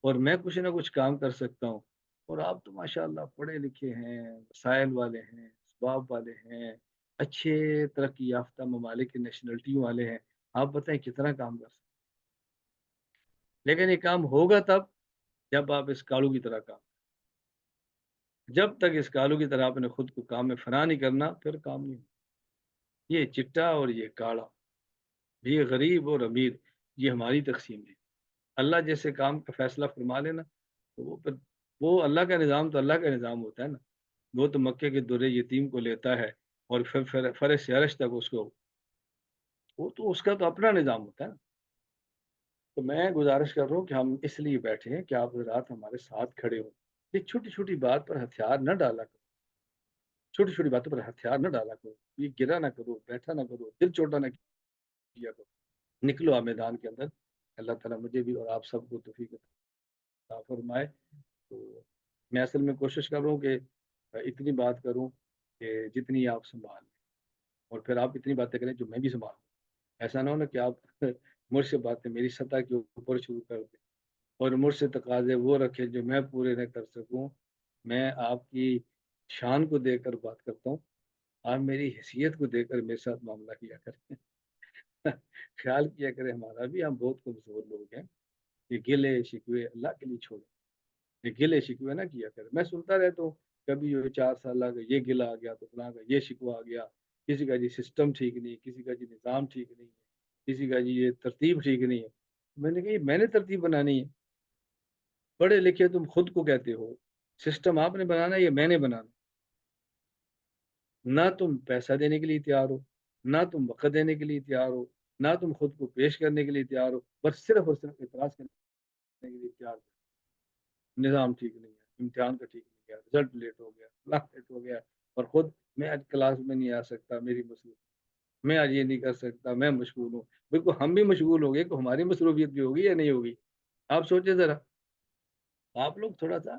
اور میں کچھ نہ کچھ کام کر سکتا ہوں، اور آپ تو ماشاءاللہ پڑھے لکھے ہیں، وسائل والے ہیں، اسباب والے ہیں، اچھے ترقی یافتہ ممالک کی نیشنلٹیوں والے ہیں، آپ بتائیں کتنا کام کر سکتے ہیں؟ لیکن یہ کام ہوگا تب جب آپ اس کالو کی طرح کام، جب تک اس کالو کی طرح آپ نے خود کو کام میں فنا نہیں کرنا پھر کام نہیں ہوگا۔ یہ چٹا اور یہ کالا، یہ غریب اور امیر، یہ ہماری تقسیم ہے۔ اللہ جیسے کام کا فیصلہ فرما لینا تو وہ اللہ کا نظام تو اللہ کا نظام ہوتا ہے نا۔ وہ تو مکے کے در یتیم کو لیتا ہے اور پھر فرش عرش تک اس کو، وہ تو اس کا تو اپنا نظام ہوتا ہے نا۔ تو میں گزارش کر رہا ہوں کہ ہم اس لیے بیٹھے ہیں کہ آپ رات ہمارے ساتھ کھڑے ہوں۔ یہ چھوٹی چھوٹی بات پر ہتھیار نہ ڈالا کرو، چھوٹی چھوٹی باتوں پر ہتھیار نہ ڈالا کرو، یہ گرا نہ کرو، بیٹھا نہ کرو، دل چھوٹا نہ کیا کرو، نکلو آپ میدان کے اندر۔ اللہ تعالیٰ مجھے بھی اور آپ سب کو توفیق عطا فرمائے۔ تو میں اصل میں کوشش کر رہا ہوں کہ اتنی بات کروں کہ جتنی آپ سنبھال لیں، اور پھر آپ اتنی باتیں کریں جو میں بھی سنبھالوں۔ ایسا نہ ہو نا کہ آپ مجھ سے باتیں میری سطح کے اوپر شروع کر دیں اور مجھ سے تقاضے وہ رکھیں جو میں پورے نہ کر سکوں۔ میں آپ کی شان کو دے کر بات کرتا ہوں، آپ میری حیثیت کو دے کر میرے ساتھ معاملہ کیا کریں۔ خیال کیا کریں ہمارا بھی، ہم بہت کمزور لوگ ہیں۔ یہ گلے شکوے اللہ کے لیے چھوڑیں، یہ گلے شکوے نہ کیا کریں۔ میں سنتا رہتا ہوں کبھی یہ 4 سال کا یہ گلا آ گیا تو فلاں کا یہ شکوہ آ گیا، کسی کا جی سسٹم ٹھیک نہیں، کسی کا جی نظام ٹھیک نہیں ہے، کسی کا جی یہ ترتیب ٹھیک نہیں ہے۔ میں نے کہا یہ میں نے ترتیب بنانی ہے؟ پڑھے لکھے تم خود کو کہتے ہو، سسٹم آپ نے بنانا ہے یا میں نے بنانا؟ نہ تم پیسہ دینے کے لیے تیار ہو، نہ تم وقت دینے کے لیے تیار ہو، نہ تم خود کو پیش کرنے کے لیے تیار ہو، بس صرف اور صرف اعتراض کرنے کے لیے تیار ہو۔ نظام ٹھیک نہیں ہے، امتحان کا ٹھیک نہیں ہے، رزلٹ لیٹ ہو گیا، لیٹ ہو گیا، اور خود میں آج کلاس میں نہیں آ سکتا، میری مصروف، میں آج یہ نہیں کر سکتا، میں مشغول ہوں۔ بالکل ہم بھی مشغول ہو گئے کہ ہماری مصروفیت بھی ہوگی یا نہیں ہوگی؟ آپ سوچیں ذرا، آپ لوگ تھوڑا سا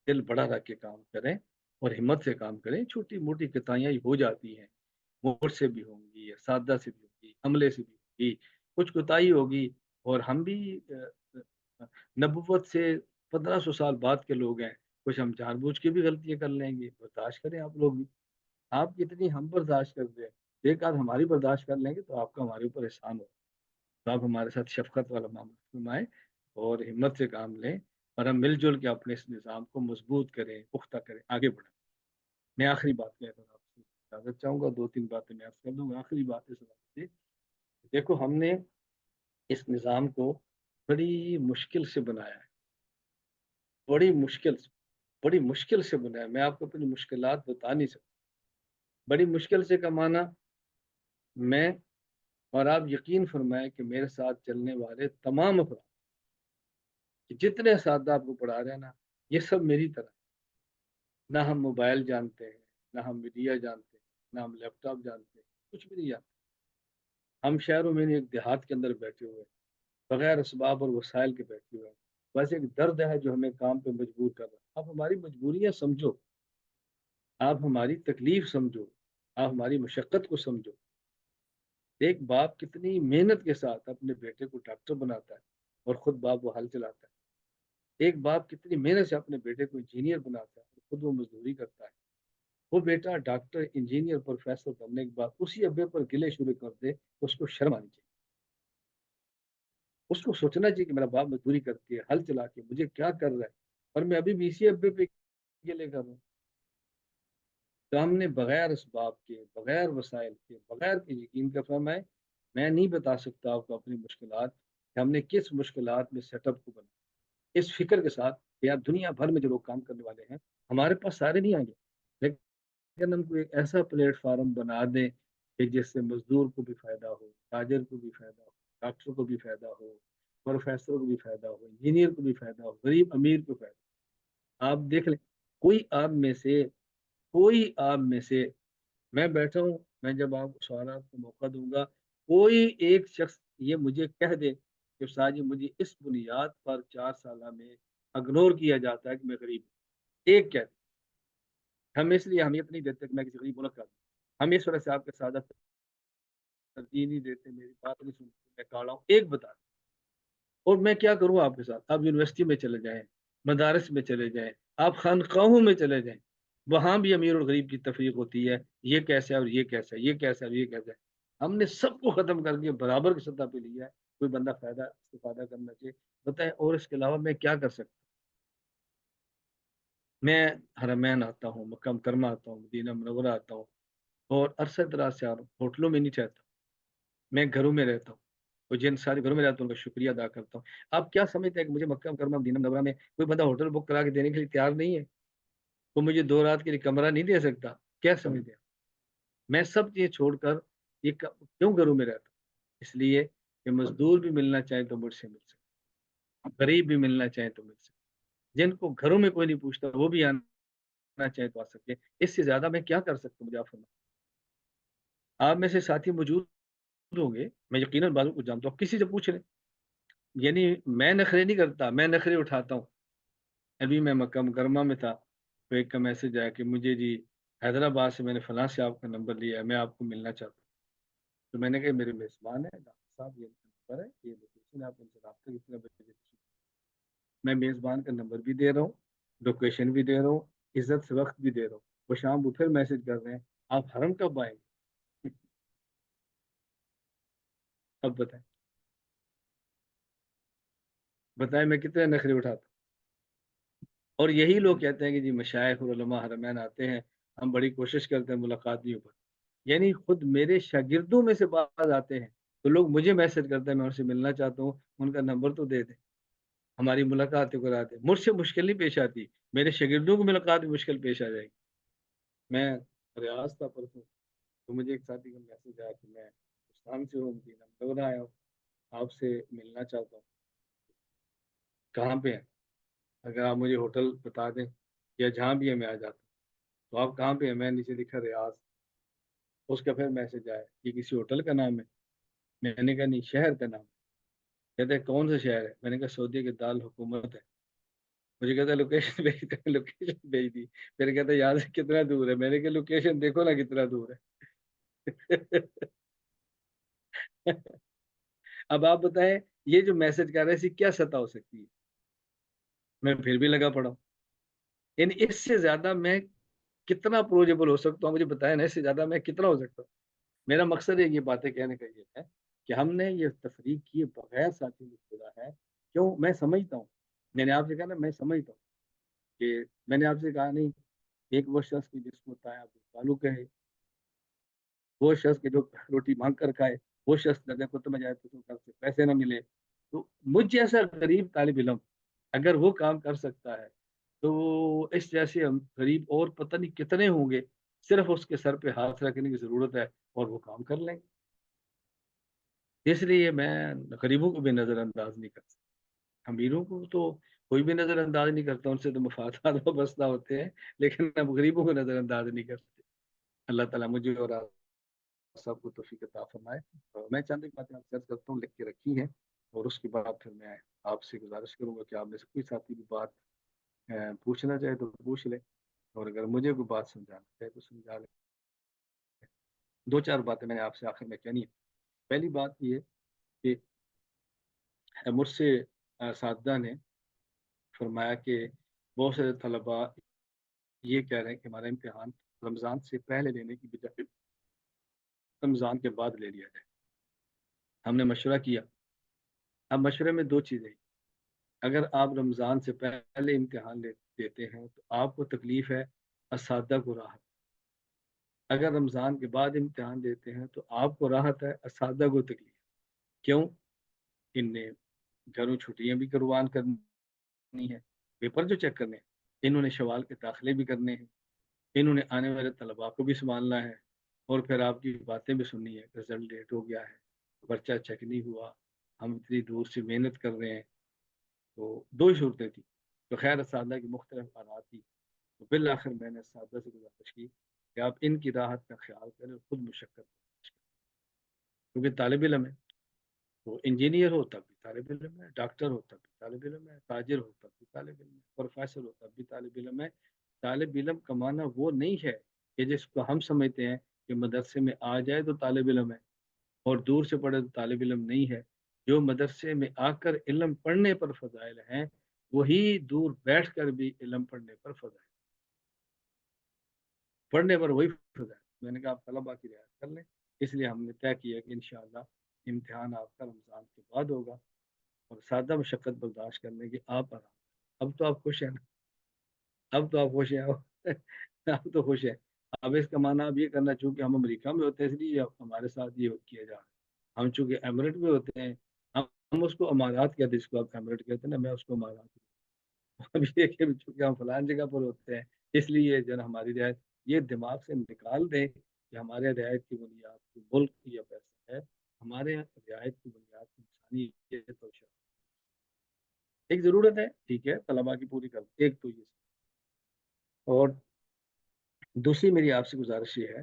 دل بڑا رکھ کے کام کریں اور ہمت سے کام کریں۔ چھوٹی موٹی کوتاہیاں ہو جاتی ہیں، مجھ سے بھی ہوں گی، اساتذہ سے بھی ہوگی، عملے سے بھی ہوگی، کچھ کوتاہی ہوگی، اور ہم بھی نبوت سے 1500 سال بعد کے لوگ ہیں، کچھ ہم جان بوجھ کے بھی غلطیاں کر لیں گے، برداشت کریں آپ لوگ بھی۔ آپ کتنی ہم برداشت کر دیں، ایک آدھ ہماری برداشت کر لیں گے تو آپ کا ہمارے اوپر احسان ہو۔ تو آپ ہمارے ساتھ شفقت والا معاملہ فرمائیں اور ہمت سے کام لیں، اور ہم مل جل کے اپنے اس نظام کو مضبوط کریں، پختہ کریں، آگے بڑھیں۔ میں آخری بات کہہ کر آپ سے اجازت چاہوں گا، 2-3 باتیں میں عرض کر دوں گا، آخری بات ہے سب۔ دیکھو ہم نے اس نظام کو بڑی مشکل سے بنایا ہے، بڑی مشکل سے بنایا ہے۔ میں آپ کو اپنی مشکلات بتا نہیں سکتا۔ بڑی مشکل سے کا معنی، میں اور آپ یقین فرمائیں کہ میرے ساتھ چلنے والے تمام افراد، جتنے اساتذہ آپ کو پڑھا رہے ہیں نا، یہ سب میری طرح، نہ ہم موبائل جانتے ہیں، نہ ہم میڈیا جانتے ہیں، نہ ہم لیپ ٹاپ جانتے ہیں، کچھ بھی نہیں جانتے۔ ہم شہروں میں ایک دیہات کے اندر بیٹھے ہوئے، بغیر اسباب اور وسائل کے بیٹھے ہوئے ہیں۔ بس ایک درد ہے جو ہمیں کام پہ مجبور کر رہا ہے۔ آپ ہماری مجبوریاں سمجھو، آپ ہماری تکلیف سمجھو، آپ ہماری مشقت کو سمجھو۔ ایک باپ کتنی محنت کے ساتھ اپنے بیٹے کو ڈاکٹر بناتا ہے اور خود باپ وہ حل چلاتا ہے۔ ایک باپ کتنی محنت سے اپنے بیٹے کو انجینئر بناتا ہے اور خود وہ مزدوری کرتا ہے۔ وہ بیٹا ڈاکٹر، انجینئر، پروفیسر بننے کے بعد اسی ابے پر گلے شروع کر دے تو اس کو شرم آنی چاہیے۔ اس کو سوچنا چاہیے کہ میرا باپ مزدوری کر کے ہل چلا کے مجھے کیا کر رہا ہے، اور میں ابھی بھی اسی ابے پہ گلے کر رہا ہوں۔ تو ہم نے بغیر اسباب کے، بغیر وسائل کے، بغیر کے یقین کا فرمائے، میں نہیں بتا سکتا آپ کو اپنی مشکلات کہ ہم نے کس مشکلات میں سیٹ اپ کو بنا، اس فکر کے ساتھ کہ یار دنیا بھر میں جو لوگ کام کرنے والے ہیں ہمارے پاس سارے نہیں آئیں گے، لیکن ہم کو ایک ایسا پلیٹ فارم بنا دیں کہ جس سے مزدور کو بھی فائدہ ہو، تاجر کو بھی فائدہ ہو، ڈاکٹر کو بھی فائدہ ہو، پروفیسر کو بھی فائدہ ہو، انجینئر کو بھی فائدہ ہو، غریب امیر کو فائدہ ہو۔ آپ دیکھ لیں، کوئی آپ میں سے میں بیٹھا ہوں، میں جب آپ کو سوالات کو موقع دوں گا، کوئی ایک شخص یہ مجھے کہہ دے کہ استاد جی مجھے اس بنیاد پر 4 سالہ میں اگنور کیا جاتا ہے کہ میں غریب ہوں، ایک کہہ دے، ہم اس لیے اہمیت نہیں دیتے کہ میں کسی غریب ملک کا ہوں، ہم اس وجہ سے آپ کے ساتھ ترجیح نہیں دیتے، میری بات نہیں سنتے، میں کاڑا ہوں، ایک بتا دیں۔ اور میں کیا کروں آپ کے ساتھ؟ آپ یونیورسٹی میں چلے جائیں، مدارس میں چلے جائیں، آپ خانقاہوں میں چلے جائیں، وہاں بھی امیر اور غریب کی تفریق ہوتی ہے، یہ کیسا ہے اور یہ کیسا ہے، یہ کیسا ہے اور یہ کیسا ہے۔ ہم نے سب کو ختم کر کے برابر کی سطح پہ لیا ہے، کوئی بندہ استفادہ کرنا چاہیے بتائیں، اور اس کے علاوہ میں کیا کر سکتا ہوں؟ میں حرمین آتا ہوں، مکہ مکرمہ آتا ہوں، مدینہ منورہ آتا ہوں، اور عرصہ دراز سے آ رہا ہوں، ہوٹلوں میں نہیں رہتا، میں گھروں میں رہتا ہوں، اور جن سارے گھروں میں رہتا ہوں ان کا شکریہ ادا کرتا ہوں۔ آپ کیا سمجھتے ہیں کہ مجھے مکہ مکرمہ مدینہ منورہ میں کوئی بندہ ہوٹل بک کرا کے دینے کے لیے تیار نہیں ہے؟ وہ مجھے 2 رات کے لیے کمرہ نہیں دے سکتا؟ کیا سمجھتے ہیں؟ میں سب چیز چھوڑ کر یہ کیوں گھروں میں رہتا ہوں؟ اس لیے کہ مزدور بھی ملنا چاہے تو مجھ سے مل سکے، غریب بھی ملنا چاہے تو مل سکے، جن کو گھروں میں کوئی نہیں پوچھتا وہ بھی آنا چاہے تو آ سکے۔ اس سے زیادہ میں کیا کر سکتا ہوں؟ مجھے آپ فرمائیں۔ آپ میں سے ساتھی موجود ہوں گے، میں یقیناً بعضوں کو جانتا ہوں، کسی سے پوچھ لیں، یعنی میں نخرے نہیں کرتا، میں نخرے اٹھاتا ہوں۔ ابھی میں مکہ مکرمہ میں تھا تو ایک کا میسج آیا کہ مجھے جی حیدرآباد سے میں نے فلاں سے آپ کا نمبر لیا ہے، میں آپ کو ملنا چاہتا ہوں۔ تو میں نے کہا میرے میزبان ہے ڈاکٹر صاحب، یہ نمبر ہے، یہ لوکیشن ہے، آپ ان سے رابطہ کتنا بجے؟ میں میزبان کا نمبر بھی دے رہا ہوں، لوکیشن بھی دے رہا ہوں، عزت سے وقت بھی دے رہا ہوں۔ وہ شام کو پھر میسج کر رہے ہیں آپ حرم کب آئیں گے؟ اب بتائیں میں کتنے نخرے اٹھاتا ہوں؟ اور یہی لوگ کہتے ہیں کہ جی مشائخ اور علماء حرمین آتے ہیں، ہم بڑی کوشش کرتے ہیں ملاقات نہیں ہو پاتی۔ یعنی خود میرے شاگردوں میں سے بعض آتے ہیں تو لوگ مجھے میسج کرتے ہیں میں ان سے ملنا چاہتا ہوں، ان کا نمبر تو دے دیں، ہماری ملاقات کرا دیں۔ مجھ سے مشکل نہیں پیش آتی، میرے شاگردوں کو ملاقات بھی مشکل پیش آ جائے گی۔ میں ریاض تھا پرسوں، تو مجھے ایک ساتھی کا میسج آیا کہ میں اسلام سے ہوں، مدینہ منورہ آیا ہوں، آپ سے ملنا چاہتا ہوں، کہاں پہ ہیں؟ اگر آپ مجھے ہوٹل بتا دیں یا جہاں بھی ہے میں آ جاتا ہوں۔ تو آپ کہاں پہ ہیں؟ میں نیچے لکھا ریاض۔ اس کا پھر میسج آیا یہ کسی ہوٹل کا نام ہے؟ میں نے کہا نہیں، شہر کا نام۔ کہتے ہیں کون سا شہر ہے؟ میں نے کہا سعودیہ کے دار الحکومت ہے۔ مجھے کہتا ہے لوکیشن بھیج دیں، لوکیشن بھیج دی۔ پھر کہتا ہے یہاں سے کتنا دور ہے؟ میں نے کہا لوکیشن دیکھو نا کتنا دور ہے۔ اب آپ بتائیں یہ جو میسج کر رہے ہیں اس کی کیا سطح ہو سکتی ہے؟ میں پھر بھی لگا پڑا ہوں۔ یعنی اس سے زیادہ میں کتنا اپروچیبل ہو سکتا ہوں؟ مجھے بتائیں نا، اس سے زیادہ میں کتنا ہو سکتا ہوں؟ میرا مقصد یہ باتیں کہنے کا یہ ہے کہ ہم نے یہ تفریق کیے بغیر ساتھی کو چھوڑا ہے۔ کیوں؟ میں سمجھتا ہوں، میں نے آپ سے کہا نا، میں سمجھتا ہوں کہ میں نے آپ سے کہا نہیں، ایک وہ شخص کی جس کو تعلق تعلق ہے، وہ شخص کے جو روٹی مانگ کر کھائے، وہ شخص درجہ کتب میں جائے تو کل سے پیسے نہ ملے۔ تو مجھ جیسا غریب طالب علم اگر وہ کام کر سکتا ہے تو اس جیسے ہم غریب اور پتہ نہیں کتنے ہوں گے، صرف اس کے سر پہ ہاتھ رکھنے کی ضرورت ہے اور وہ کام کر لیں گے۔ اس لیے میں غریبوں کو بھی نظر انداز نہیں کرتا، امیروں کو تو کوئی بھی نظر انداز نہیں کرتا، ان سے تو مفادات وابستہ ہوتے ہیں، لیکن اب غریبوں کو نظر انداز نہیں کرتے۔ اللہ تعالیٰ مجھے اور آپ سب کو توفیق عطا فرمائے۔ میں چند ایک باتیں آپ سے عرض کرتا ہوں، لکھ کے رکھی ہیں، اور اس کے بعد پھر میں آپ سے گزارش کروں گا کہ آپ میں سے کوئی ساتھی بھی بات پوچھنا چاہے تو پوچھ لیں، اور اگر مجھے کوئی بات سمجھانا چاہے تو سمجھا لیں۔ 2-4 باتیں میں نے آپ سے آخر میں کہنی ہے۔ پہلی بات یہ کہ مجھ سے اساتذہ نے فرمایا کہ بہت سے طلباء یہ کہہ رہے ہیں کہ ہمارا امتحان رمضان سے پہلے لینے کی بجائے رمضان کے بعد لے لیا جائے۔ ہم نے مشورہ کیا، اب مشورے میں 2 چیزیں، اگر آپ رمضان سے پہلے امتحان دیتے ہیں تو آپ کو تکلیف ہے، اساتذہ کو راحت۔ اگر رمضان کے بعد امتحان دیتے ہیں تو آپ کو راحت ہے، اساتذہ کو تکلیف۔ کیوں؟ ان نے گھروں چھٹیاں بھی قربان کرنی ہے، پیپر جو چیک کرنے ہیں، انہوں نے شوال کے داخلے بھی کرنے ہیں، انہوں نے آنے والے طلباء کو بھی سنبھالنا ہے، اور پھر آپ کی باتیں بھی سننی ہے، رزلٹ لیٹ ہو گیا ہے، پرچہ چیک نہیں ہوا، ہم اتنی دور سے محنت کر رہے ہیں۔ تو 2 ہی صورتیں تھیں، تو خیر اساتذہ کی مختلف آرات تھی، تو بالآخر میں نے اساتذہ سے گزارش کی کہ آپ ان کی راحت کا خیال کریں اور خود مشقت کریں، کیونکہ طالب علم ہے، وہ انجینئر ہو تب بھی طالب علم ہے، ڈاکٹر ہو تب بھی طالب علم ہے، تاجر ہو تب بھی طالب علم ہے، پروفیسر ہو تب بھی طالب علم ہے۔ طالب علم کا معنی وہ نہیں ہے کہ جس کو ہم سمجھتے ہیں کہ مدرسے میں آ جائے تو طالب علم ہے اور دور سے پڑھے تو طالب علم نہیں ہے۔ جو مدرسے میں آ کر علم پڑھنے پر فضائل ہیں، وہی دور بیٹھ کر بھی علم پڑھنے پر فضائل، پڑھنے پر وہی فضائل۔ میں نے کہا آپ طلبا کی رعایت کر لیں، اس لیے ہم نے طے کیا کہ انشاءاللہ امتحان آپ کا رمضان کے بعد ہوگا، اور سادہ مشقت برداشت کرنے کی آپ آرام۔ اب تو آپ خوش ہیں نا؟ اب تو آپ خوش ہیں؟ اب تو خوش ہیں۔ اب اس کا معنی اب یہ کرنا، چونکہ ہم امریکہ میں ہوتے ہیں اس لیے اب ہمارے ساتھ یہ کیا جا رہا ہے، ہم چونکہ ایمریٹ میں ہوتے ہیں، ہم اس کو امارات کہتے ہیں، جس کو آپ ایمریٹ کہتے ہیں نا، میں اس کو امارات اب یہ کہ چونکہ ہم فلان جگہ پر ہوتے ہیں، اس لیے جو ہے ہماری رعایت یہ دماغ سے نکال دیں کہ ہمارے رعایت کی بنیاد کی ملک یا پیسہ ہے، ہمارے رعایت کی بنیاد انسانیت اور شرف۔ ایک ضرورت ہے، ٹھیک ہے، طلبا کی پوری کر، ایک تو یہ، اور دوسری میری آپ سے گزارش یہ ہے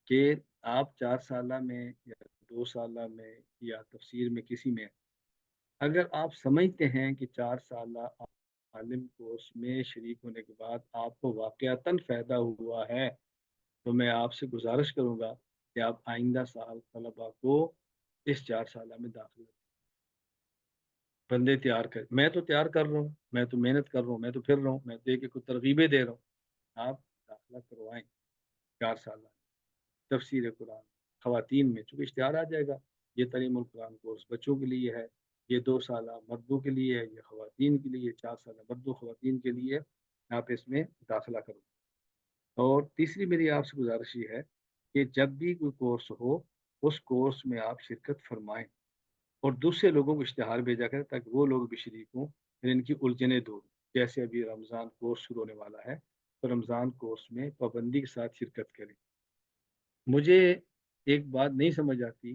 کہ آپ 4 سالہ میں یا 2 سالہ میں یا تفسیر میں کسی میں، اگر آپ سمجھتے ہیں کہ 4 سالہ عالم کورس میں شریک ہونے کے بعد آپ کو واقعتاً فائدہ ہوا ہے، تو میں آپ سے گزارش کروں گا کہ آپ آئندہ سال طلبا کو اس 4 سالہ میں داخل بندے تیار کر، میں تو تیار کر رہا ہوں، میں تو محنت کر رہا ہوں، میں تو پھر رہا ہوں، میں تو ایک ایک کو ترغیبیں دے رہا ہوں، آپ داخلہ کروائیں 4 سالہ تفسیر قرآن خواتین میں، چونکہ اشتہار آ جائے گا، یہ تعلیم القرآن کورس بچوں کے لیے ہے، یہ 2 سالہ مردوں کے لیے ہے، یہ خواتین کے لیے، 4 سالہ مردوں خواتین کے لیے، آپ اس میں داخلہ کرو۔ اور تیسری میری آپ سے گزارش یہ ہے کہ جب بھی کوئی کورس ہو، اس کورس میں آپ شرکت فرمائیں اور دوسرے لوگوں کو اشتہار بھیجا کریں تاکہ وہ لوگ بھی شریک ہوں، پھر ان کی الجھنیں دور ہوں۔ جیسے ابھی رمضان کورس شروع ہونے والا ہے، تو رمضان کورس میں پابندی کے ساتھ شرکت کریں۔ مجھے ایک بات نہیں سمجھ آتی،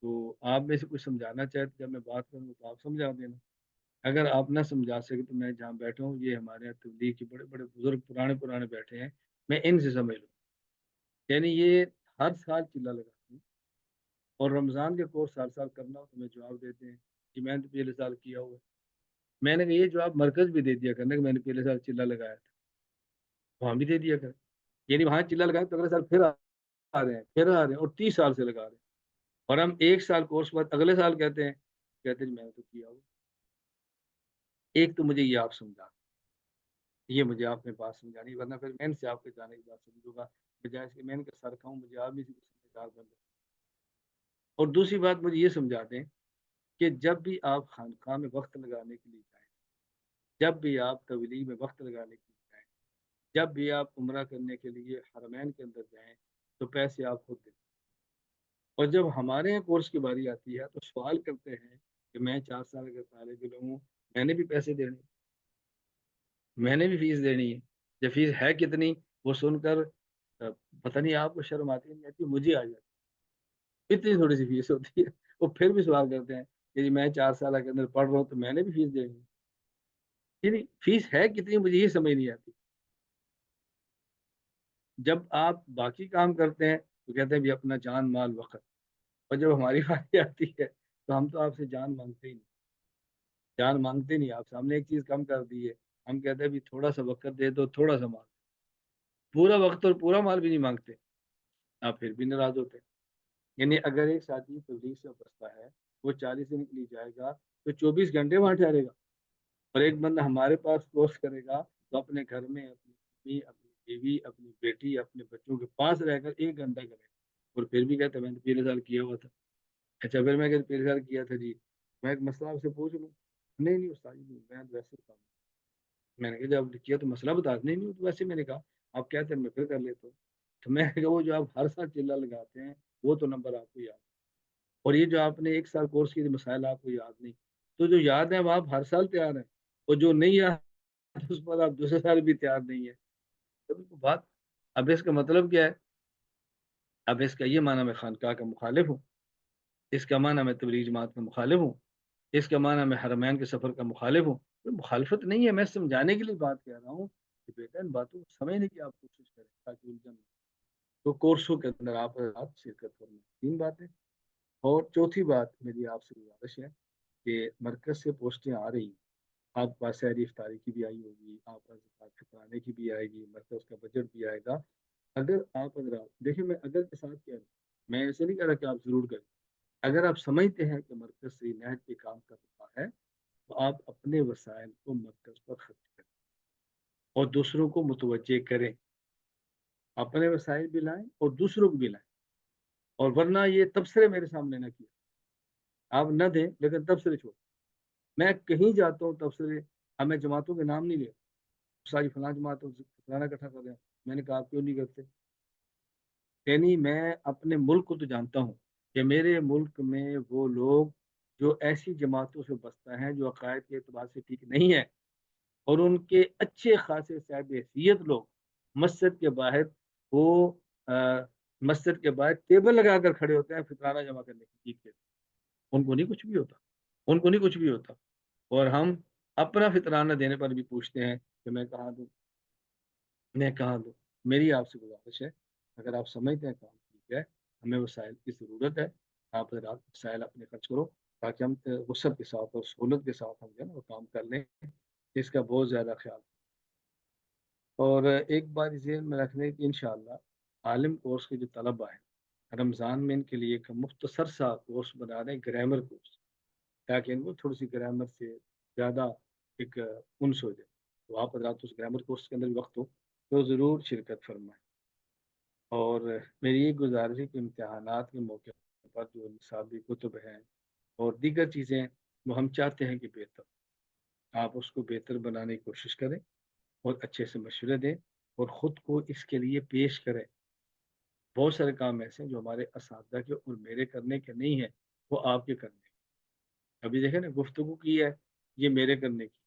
تو آپ میں سے کچھ سمجھانا چاہے تو جب میں بات کروں تو آپ سمجھا دینا، اگر آپ نہ سمجھا سکے تو میں جہاں بیٹھا ہوں، یہ ہمارے یہاں تبلیغ کے بڑے بڑے بزرگ پرانے بیٹھے ہیں، میں ان سے سمجھ لوں، یعنی یہ ہر سال چلہ لگاتے ہیں، اور رمضان کے کورس ہر سال کرنا ہو تو میں جواب دیتے ہیں کہ میں نے تو پچھلے سال کیا ہوا ہے۔ میں نے کہا یہ جواب مرکز بھی دے دیا کرنا کہ میں نے پچھلے سال چلہ لگایا تھا، وہاں بھی دے دیا کر، یعنی وہاں چلہ لگایا تو اگلے سال پھر آ رہے ہیں، اور 30 سال سے لگا رہے ہیں، اور ہم 1 سال کورس بعد اگلے سال کہتے ہیں جی میں نے تو کیا ہوا۔ ایک تو مجھے یہ آپ سمجھا، یہ مجھے آپ نے بات سمجھانی، ورنہ پھر میں ان سے آپ کے جانے کی بات سمجھوں گا، بجائے اس کہ میں ان کا سر کھاؤں، مجھے آپ بھی سمجھدار بن جائے۔ اور دوسری بات مجھے یہ سمجھا دیں کہ جب بھی آپ خانقاہ میں وقت لگانے کے لیے جائیں، جب بھی آپ تبلیغ میں وقت لگانے کے لیے جائیں، جب بھی آپ عمرہ کرنے کے لیے حرمین کے اندر جائیں، تو پیسے آپ خود دیں۔ اور جب ہمارے یہاں کورس کی باری آتی ہے تو سوال کرتے ہیں کہ میں 4 سال کا طالب علم ہوں، میں نے بھی پیسے دینے، میں نے بھی فیس دینی ہے، جب فیس ہے کتنی، وہ سن کر پتہ نہیں آپ کو شرم آتی نہیں آتی، مجھے آ جاتی، اتنی تھوڑی سی فیس ہوتی ہے۔ وہ پھر بھی سوال کرتے ہیں کہ جی میں 4 سال کے اندر پڑھ رہا ہوں تو میں نے بھی فیس دینی ہے، یعنی فیس ہے کتنی مجھے یہ سمجھ نہیں آتی۔ جب آپ باقی کام کرتے ہیں تو کہتے ہیں بھی اپنا جان مال وقت، اور جب ہماری باری آتی ہے تو ہم تو آپ سے جان مانگتے ہی نہیں، جان مانگتے نہیں، آپ سامنے ایک چیز کم کر دی ہے، ہم کہتے ہیں بھی تھوڑا سا وقت دے دو، تھوڑا سا مال، پورا وقت اور پورا مال بھی نہیں مانگتے، آپ پھر بھی ناراض ہوتے ہیں۔ یعنی اگر ایک ساتھی تبلیغ سے وابستہ ہے، وہ 40 دن کے لیے جائے گا تو 24 گھنٹے وہاں ٹھہرے گا، اور ایک بندہ ہمارے پاس کورس کرے گا تو اپنے گھر میں اپنی بیوی، اپنی بیٹی، اپنے بچوں کے پاس رہ کر 1 گھنٹہ کرے گا، اور پھر بھی کہتا ہے میں نے پچھلے سال کیا ہوا تھا۔ اچھا پھر میں کہتے پچھلے سال کیا تھا جی، میں ایک مسئلہ آپ سے پوچھ لوں؟ نہیں استاد جی میں ویسے کام، میں نے کہا جب آپ نے کیا تو مسئلہ بتا دیں، نہیں تو ویسے میں نے کہا آپ کہتے ہیں میں پھر کر لیتا ہوں، تو میں نے کہا وہ جو آپ ہر سال چلہ لگاتے ہیں وہ تو نمبر آپ کو یاد، اور یہ جو آپ نے 1 سال کورس کی مسائل آپ کو یاد نہیں، تو جو یاد ہے وہ آپ ہر سال تیار ہیں، اور جو نہیں یاد اس پر آپ دوسرے سال بھی تیار نہیں ہے، تو بات اب اس کا مطلب کیا ہے؟ اب اس کا یہ معنی میں خانقاہ کا مخالف ہوں، اس کا معنی میں تبلیغ جماعت کا مخالف ہوں، اس کا معنی میں حرمین کے سفر کا مخالف ہوں، مخالفت نہیں ہے، میں سمجھانے کے لیے بات کہہ رہا ہوں کہ بیٹا ان باتوں کو سمجھنے کی آپ کوشش کریں تاکہ الجھن نہ ہو۔ تو کورسوں کے اندر آپ شرکت کریں، 3 باتیں۔ اور چوتھی بات میری آپ سے گزارش ہے کہ مرکز سے پوسٹیں آ رہی ہیں، آپ کے پاس سحری افطاری کی بھی آئی ہوگی، آپ کا زکوٰۃ فطرانے کی بھی آئے گی، مرکز کا بجٹ بھی آئے گا۔ اگر آپ دیکھیں، میں اگر کے ساتھ کہہ رہا ہوں، میں ایسے نہیں کہہ رہا کہ آپ ضرور کریں۔ اگر آپ سمجھتے ہیں کہ مرکز سے نہج پہ کام کر رہا ہے تو آپ اپنے وسائل کو مرکز پر خرچ کریں اور دوسروں کو متوجہ کریں، اپنے وسائل بھی لائیں اور دوسروں کو بھی لائیں۔ اور ورنہ یہ تبصرے میرے سامنے نہ کیا، آپ نہ دیں لیکن تبصرے چھوڑ۔ میں کہیں جاتا ہوں تبصرے، اب میں جماعتوں کے نام نہیں لیا، ساری فلاں جماعتوں فلانا اکٹھا کر رہے ہیں، میں نے کہا آپ کیوں نہیں کرتے؟ یعنی میں اپنے ملک کو تو جانتا ہوں کہ میرے ملک میں وہ لوگ جو ایسی جماعتوں سے بستا ہیں جو عقائد کے اعتبار سے ٹھیک نہیں ہے، اور ان کے اچھے خاصے صاحب حیثیت لوگ مسجد کے باہر وہ مسجد کے باہر ٹیبل لگا کر کھڑے ہوتے ہیں فطرانہ جمع کرنے کی چیز کے، ان کو نہیں کچھ بھی ہوتا، ان کو نہیں کچھ بھی ہوتا۔ اور ہم اپنا فطرانہ دینے پر بھی پوچھتے ہیں کہ میں کہاں دوں، میں کہاں دوں۔ میری آپ سے گزارش ہے، اگر آپ سمجھتے ہیں کام ٹھیک ہے، ہمیں وسائل کی ضرورت ہے، آپ وسائل اپنے خرچ کرو تاکہ ہم وسعت کے ساتھ اور سہولت کے ساتھ ہم جو ہے نا وہ کام کر لیں، اس کا بہت زیادہ خیال۔ اور ایک بات ذہن میں رکھنے کی، انشاءاللہ عالم کورس کے جو طلبہ ہیں رمضان میں ان کے لیے ایک مختصر سا کورس بنا رہے ہیں، گرامر کورس، تاکہ ان کو تھوڑی سی گرامر سے زیادہ ایک انس ہو جائے۔ تو آپ حضرات اس گرامر کورس کے اندر بھی وقت ہو تو ضرور شرکت فرمائیں۔ اور میری یہ گزارش ہے کہ امتحانات کے موقع پر جو نصابی کتب ہیں اور دیگر چیزیں وہ ہم چاہتے ہیں کہ بہتر، آپ اس کو بہتر بنانے کی کوشش کریں اور اچھے سے مشورے دیں اور خود کو اس کے لیے پیش کریں۔ بہت سارے کام ایسے ہیں جو ہمارے اساتذہ کے اور میرے کرنے کے نہیں ہیں، وہ آپ کے کرنے کے۔ ابھی دیکھیں نا، گفتگو کی ہے یہ میرے کرنے کی،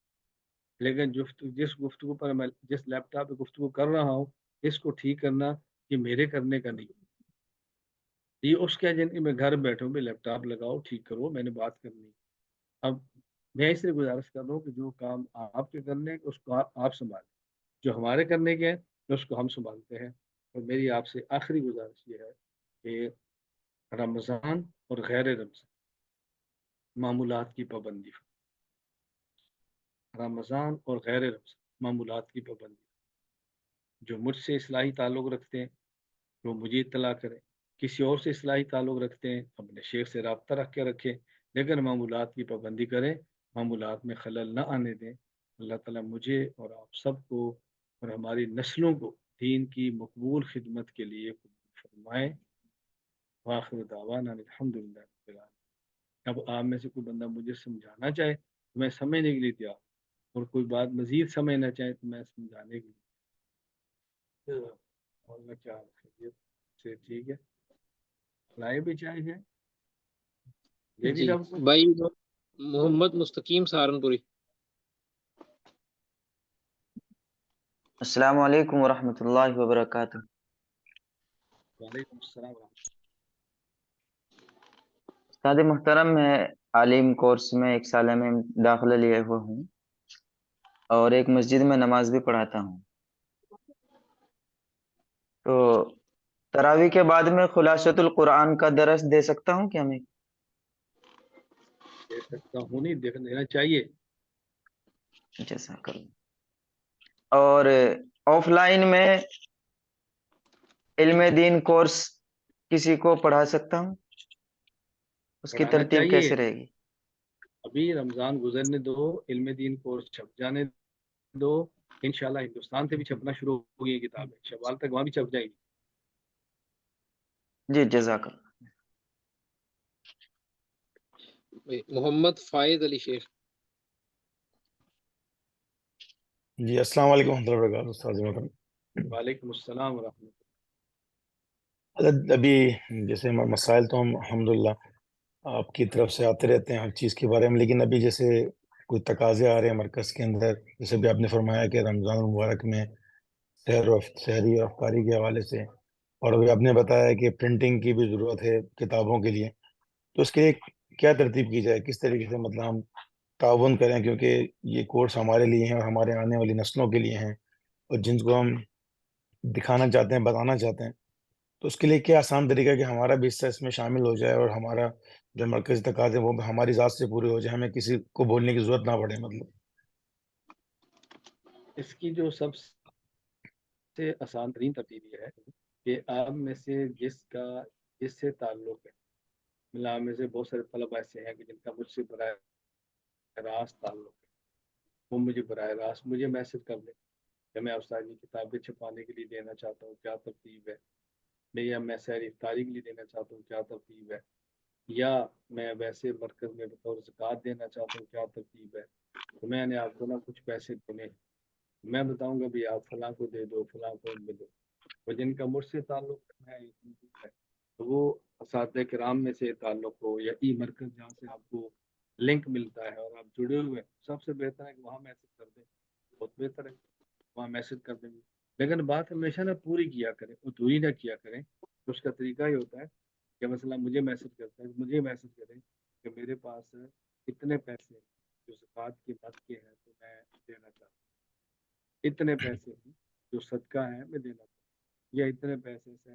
لیکن جس گفتگو پر میں جس لیپ ٹاپ پہ گفتگو کر رہا ہوں اس کو ٹھیک کرنا یہ میرے کرنے کا نہیں، یہ اس کے جن میں گھر بیٹھوں بھی لیپ ٹاپ لگاؤ ٹھیک کرو، میں نے بات کرنی۔ اب میں اس لیے گزارش کر رہا ہوں کہ جو کام آپ کے کرنے ہیں اس کو آپ سنبھالیں، جو ہمارے کرنے کے ہیں اس کو ہم سنبھالتے ہیں۔ اور میری آپ سے آخری گزارش یہ ہے کہ رمضان اور غیر رمضان معمولات کی پابندی، رمضان اور غیر رمضان معمولات کی پابندی، جو مجھ سے اصلاحی تعلق رکھتے ہیں وہ مجھے اطلاع کریں، کسی اور سے اصلاحی تعلق رکھتے ہیں اپنے شیخ سے رابطہ رکھ کے رکھیں، لیکن معمولات کی پابندی کریں، معمولات میں خلل نہ آنے دیں۔ اللہ تعالیٰ مجھے اور آپ سب کو اور ہماری نسلوں کو دین کی مقبول خدمت کے لیے قبول فرمائیں۔ وآخر دعوانا الحمدللہ رب العالمین۔ اب آپ میں سے کوئی بندہ مجھے سمجھانا چاہے تو میں سمجھنے کے لیے تیار، اور کوئی بات مزید سمجھنا چاہے تو میں سمجھانے کے لیے۔ اور میں کیا خیریت سے ٹھیک ہے، لائے بھی چاہیے یہ بھی جی سب کچھ۔ بھائی محمد مستقیم سہارنپوری۔ السلام علیکم ورحمۃ اللہ وبرکاتہ۔ وعلیکم السلام ورحمۃ استاد محترم، میں عالم کورس میں 1 سالہ میں داخلہ لیے ہوا ہوں اور ایک مسجد میں نماز بھی پڑھاتا ہوں۔ تو تراویح کے بعد میں خلاصۃ القرآن کا درس دے سکتا ہوں کیا میں؟ دے سکتا ہوں، نہیں دینا چاہیے۔ جزاک اللہ۔ اور آف لائن میں علم دین کورس کسی کو پڑھا سکتا ہوں، اس کی پڑھانا ترتیب چاہیے، کیسے رہے گی؟ ابھی رمضان گزرنے دو، علم دین کورس چھپ جانے دو، انشاءاللہ ہندوستان سے بھی چھپنا شروع ہو گئی کتابیں، شوال تک وہاں بھی چھپ جائیں گی۔ جی جزاک اللہ۔ محمد فائد علی شیخ۔ جی السلام علیکم ورحمۃ اللہ وبرکاتہ۔ استاد محترم، وعلیکم السلام ورحمۃ ابھی جیسے مسائل تو ہم الحمدللہ آپ کی طرف سے آتے رہتے ہیں ہر چیز کے بارے میں، لیکن ابھی جیسے کوئی تقاضے آ رہے ہیں مرکز کے اندر، جیسے بھی آپ نے فرمایا کہ رمضان المبارک میں سحری اور افطاری کے حوالے سے، اور ابھی آپ نے بتایا کہ پرنٹنگ کی بھی ضرورت ہے کتابوں کے لیے، تو اس کے لیے کیا ترتیب کی جائے، کس طریقے سے مطلب ہم تعاون کریں، کیونکہ یہ کورس ہمارے لیے ہیں اور ہمارے آنے والی نسلوں کے لیے ہیں، اور جن کو ہم دکھانا چاہتے ہیں، بتانا چاہتے ہیں، تو اس کے لیے کیا آسان طریقہ ہے کہ ہمارا بھی حصہ اس میں شامل ہو جائے اور ہمارا جو مرکزی تقاضے وہ ہماری ذات سے پورے ہو جائے، ہمیں کسی کو بولنے کی ضرورت نہ پڑے. مطلب اس کی جو سب سے آسان ترین ترتیب یہ ہے کہ آپ میں سے جس سے تعلق ہے، ملا میں سے بہت سارے طلبہ ایسے ہیں کہ جن کا مجھ سے براہ راست تعلق ہے، وہ مجھے براہ راست مجھے میسج کر لیں کہ میں استاد کی کتابیں چھپانے کے لیے دینا چاہتا ہوں، کیا ترتیب ہے، یا میں سحر افطاری کے لیے دینا چاہتا ہوں، کیا ترتیب ہے، یا میں ویسے مرکز میں بطور زکوٰۃ دینا چاہتا ہوں، کیا ترتیب ہے. تو میں نے آپ کو نا کچھ پیسے دینے ہیں، میں بتاؤں گا بھی آپ فلاں کو دے دو، فلاں کو دے دو. اور جن کا مجھ سے تعلق ہے تو وہ اساتذہ کرام میں سے تعلق ہو یا ای مرکز جہاں سے آپ کو لنک ملتا ہے اور آپ جڑے ہوئے ہیں، سب سے بہتر ہے کہ وہاں میسج کر دیں، بہت بہتر ہے وہاں میسج کر دیں گے. لیکن بات ہمیشہ نا پوری کیا کریں، ادھوری نہ کیا کریں. تو اس کا طریقہ یہ ہوتا ہے کہ مثلا مجھے میسج کرتے ہیں، مجھے میسج کریں کہ میرے پاس اتنے پیسے جو زکوٰۃ کے مد کے ہیں تو میں دینا چاہتا ہوں، اتنے پیسے ہیں جو صدقہ ہے میں دینا چاہتا ہوں، یا اتنے پیسے سے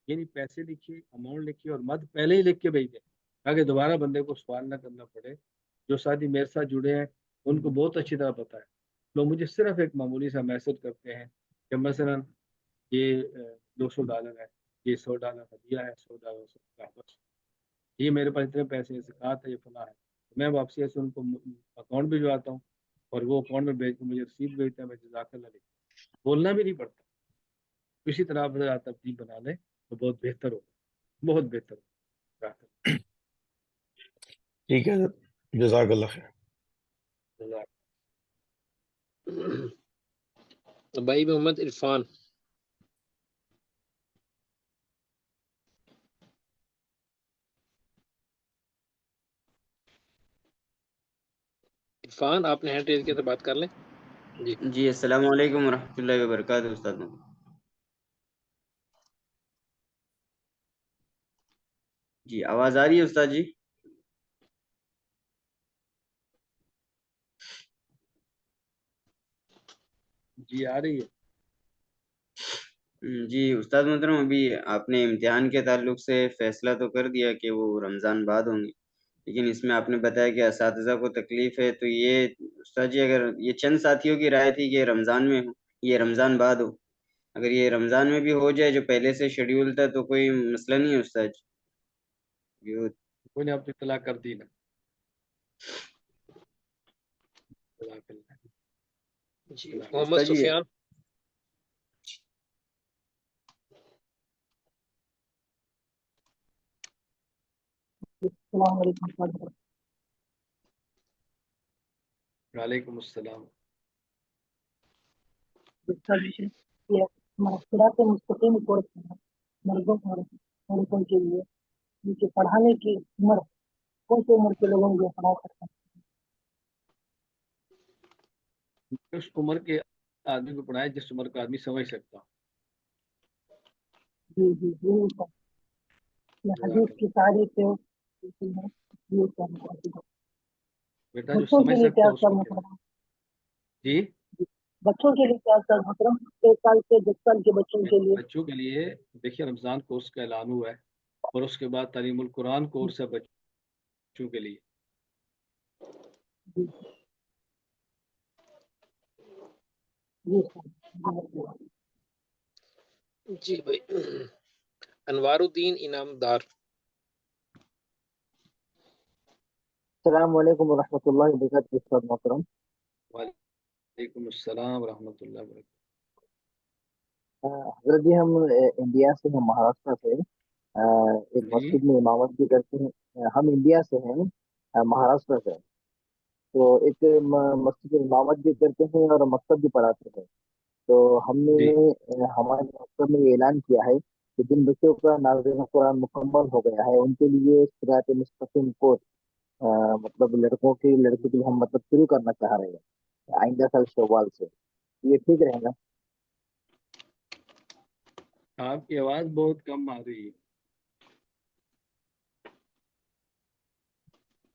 یعنی پیسے لکھیے، اماؤنٹ لکھیے اور مد پہلے ہی لکھ کے بھیج دیں تاکہ دوبارہ بندے کو سوال نہ کرنا پڑے. جو ساتھی میرے ساتھ جڑے ہیں ان کو بہت اچھی طرح پتہ ہے، لوگ مجھے صرف ایک معمولی سا میسج کرتے ہیں کہ مثلا یہ $200 ہے، یہ $100 ہدیہ ہے، $100 صدقہ ہے، بس یہ میرے پاس اتنے پیسے زکوٰۃ ہے، یہ فلاں ہے. میں واپسی سے ان کو اکاؤنٹ بھجواتا ہوں اور وہ اکاؤنٹ میں بھیج کے مجھے رسید بھیجتا ہے، میں جزاک اللہ لکھتا، بولنا بھی نہیں پڑتا. اسی طرح آپ ترتیب بنا لیں تو بہت بہتر ہوگا، بہت بہتر ہوگا. ٹھیک ہے، جزاک اللہ خیر. بھائی محمد عرفان. عرفان آپ نے ہینڈ ریز کیا تو بات کر لیں. جی السلام علیکم ورحمۃ اللہ وبرکاتہ. استاد جی آواز آ رہی ہے استاد جی؟ جی آ رہی ہے. جی استاد محترم، ابھی آپ نے امتحان کے تعلق سے فیصلہ تو کر دیا کہ وہ رمضان بعد ہوں گے، لیکن اس میں آپ نے بتایا کہ اساتذہ کو تکلیف ہے، تو یہ استاد جی اگر یہ چند ساتھیوں کی رائے تھی کہ رمضان میں ہو، یہ رمضان بعد ہو، اگر یہ رمضان میں بھی ہو جائے جو پہلے سے شیڈیول تھا تو کوئی مسئلہ نہیں ہے استاد جی؟ کوئی نے اپنی اطلاع کر دی نا. جی محمد استاد جی سفیان. السلام علیکم. وعلیکم السلام. صراط مستقیم کورس مردوں اور عورتوں کے لیے ان کے پڑھانے کی عمر کون سی عمر کے لوگوں کو پڑھا سکتے ہیں؟ اس عمر کے آدمی کو پڑھائے جس عمر کا آدمی سمجھ سکتا. جی جی ضرور. حدیث کی تاریخ بیٹا جو بچوں سمجھ کے لیے سکتا کیا ہے اس کو کیا. جی بچوں کے لیے کیا سر محترم 1 سال سے 10 سال کے بچوں کے لیے؟ بچوں کے لیے دیکھیے رمضان کورس کا اعلان ہوا ہے اور اس کے بعد تعلیم القرآن کورس ہے بچوں کے لیے. جی بھائی انوار الدین انعامدار. السلام علیکم ورحمۃ اللہ وبرکاتہ. استاد محترم وعلیکم السلام ورحمۃ اللہ وبرکاتہ. حضرت جی ہم انڈیا سے ہیں، مہاراشٹر سے. ایک جی مسجد میں امامت بھی کرتے ہیں. ہم انڈیا سے ہیں، مہاراشٹر سے. تو ایک مسجد میں امامت بھی کرتے ہیں اور مکتب بھی پڑھاتے ہیں. تو ہم نے جی ہمارے مکتب میں اعلان کیا ہے کہ جن بچوں کا نازل قرآن مکمل ہو گیا ہے ان کے لیے صراط مستقیم کورس مطلب لڑکوں کے لیے ہم مطلب شروع کرنا چاہ رہے ہیں آئندہ سال شوال سے. یہ ٹھیک رہے گا؟ آپ کی آواز بہت کم آ رہی ہے.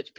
HP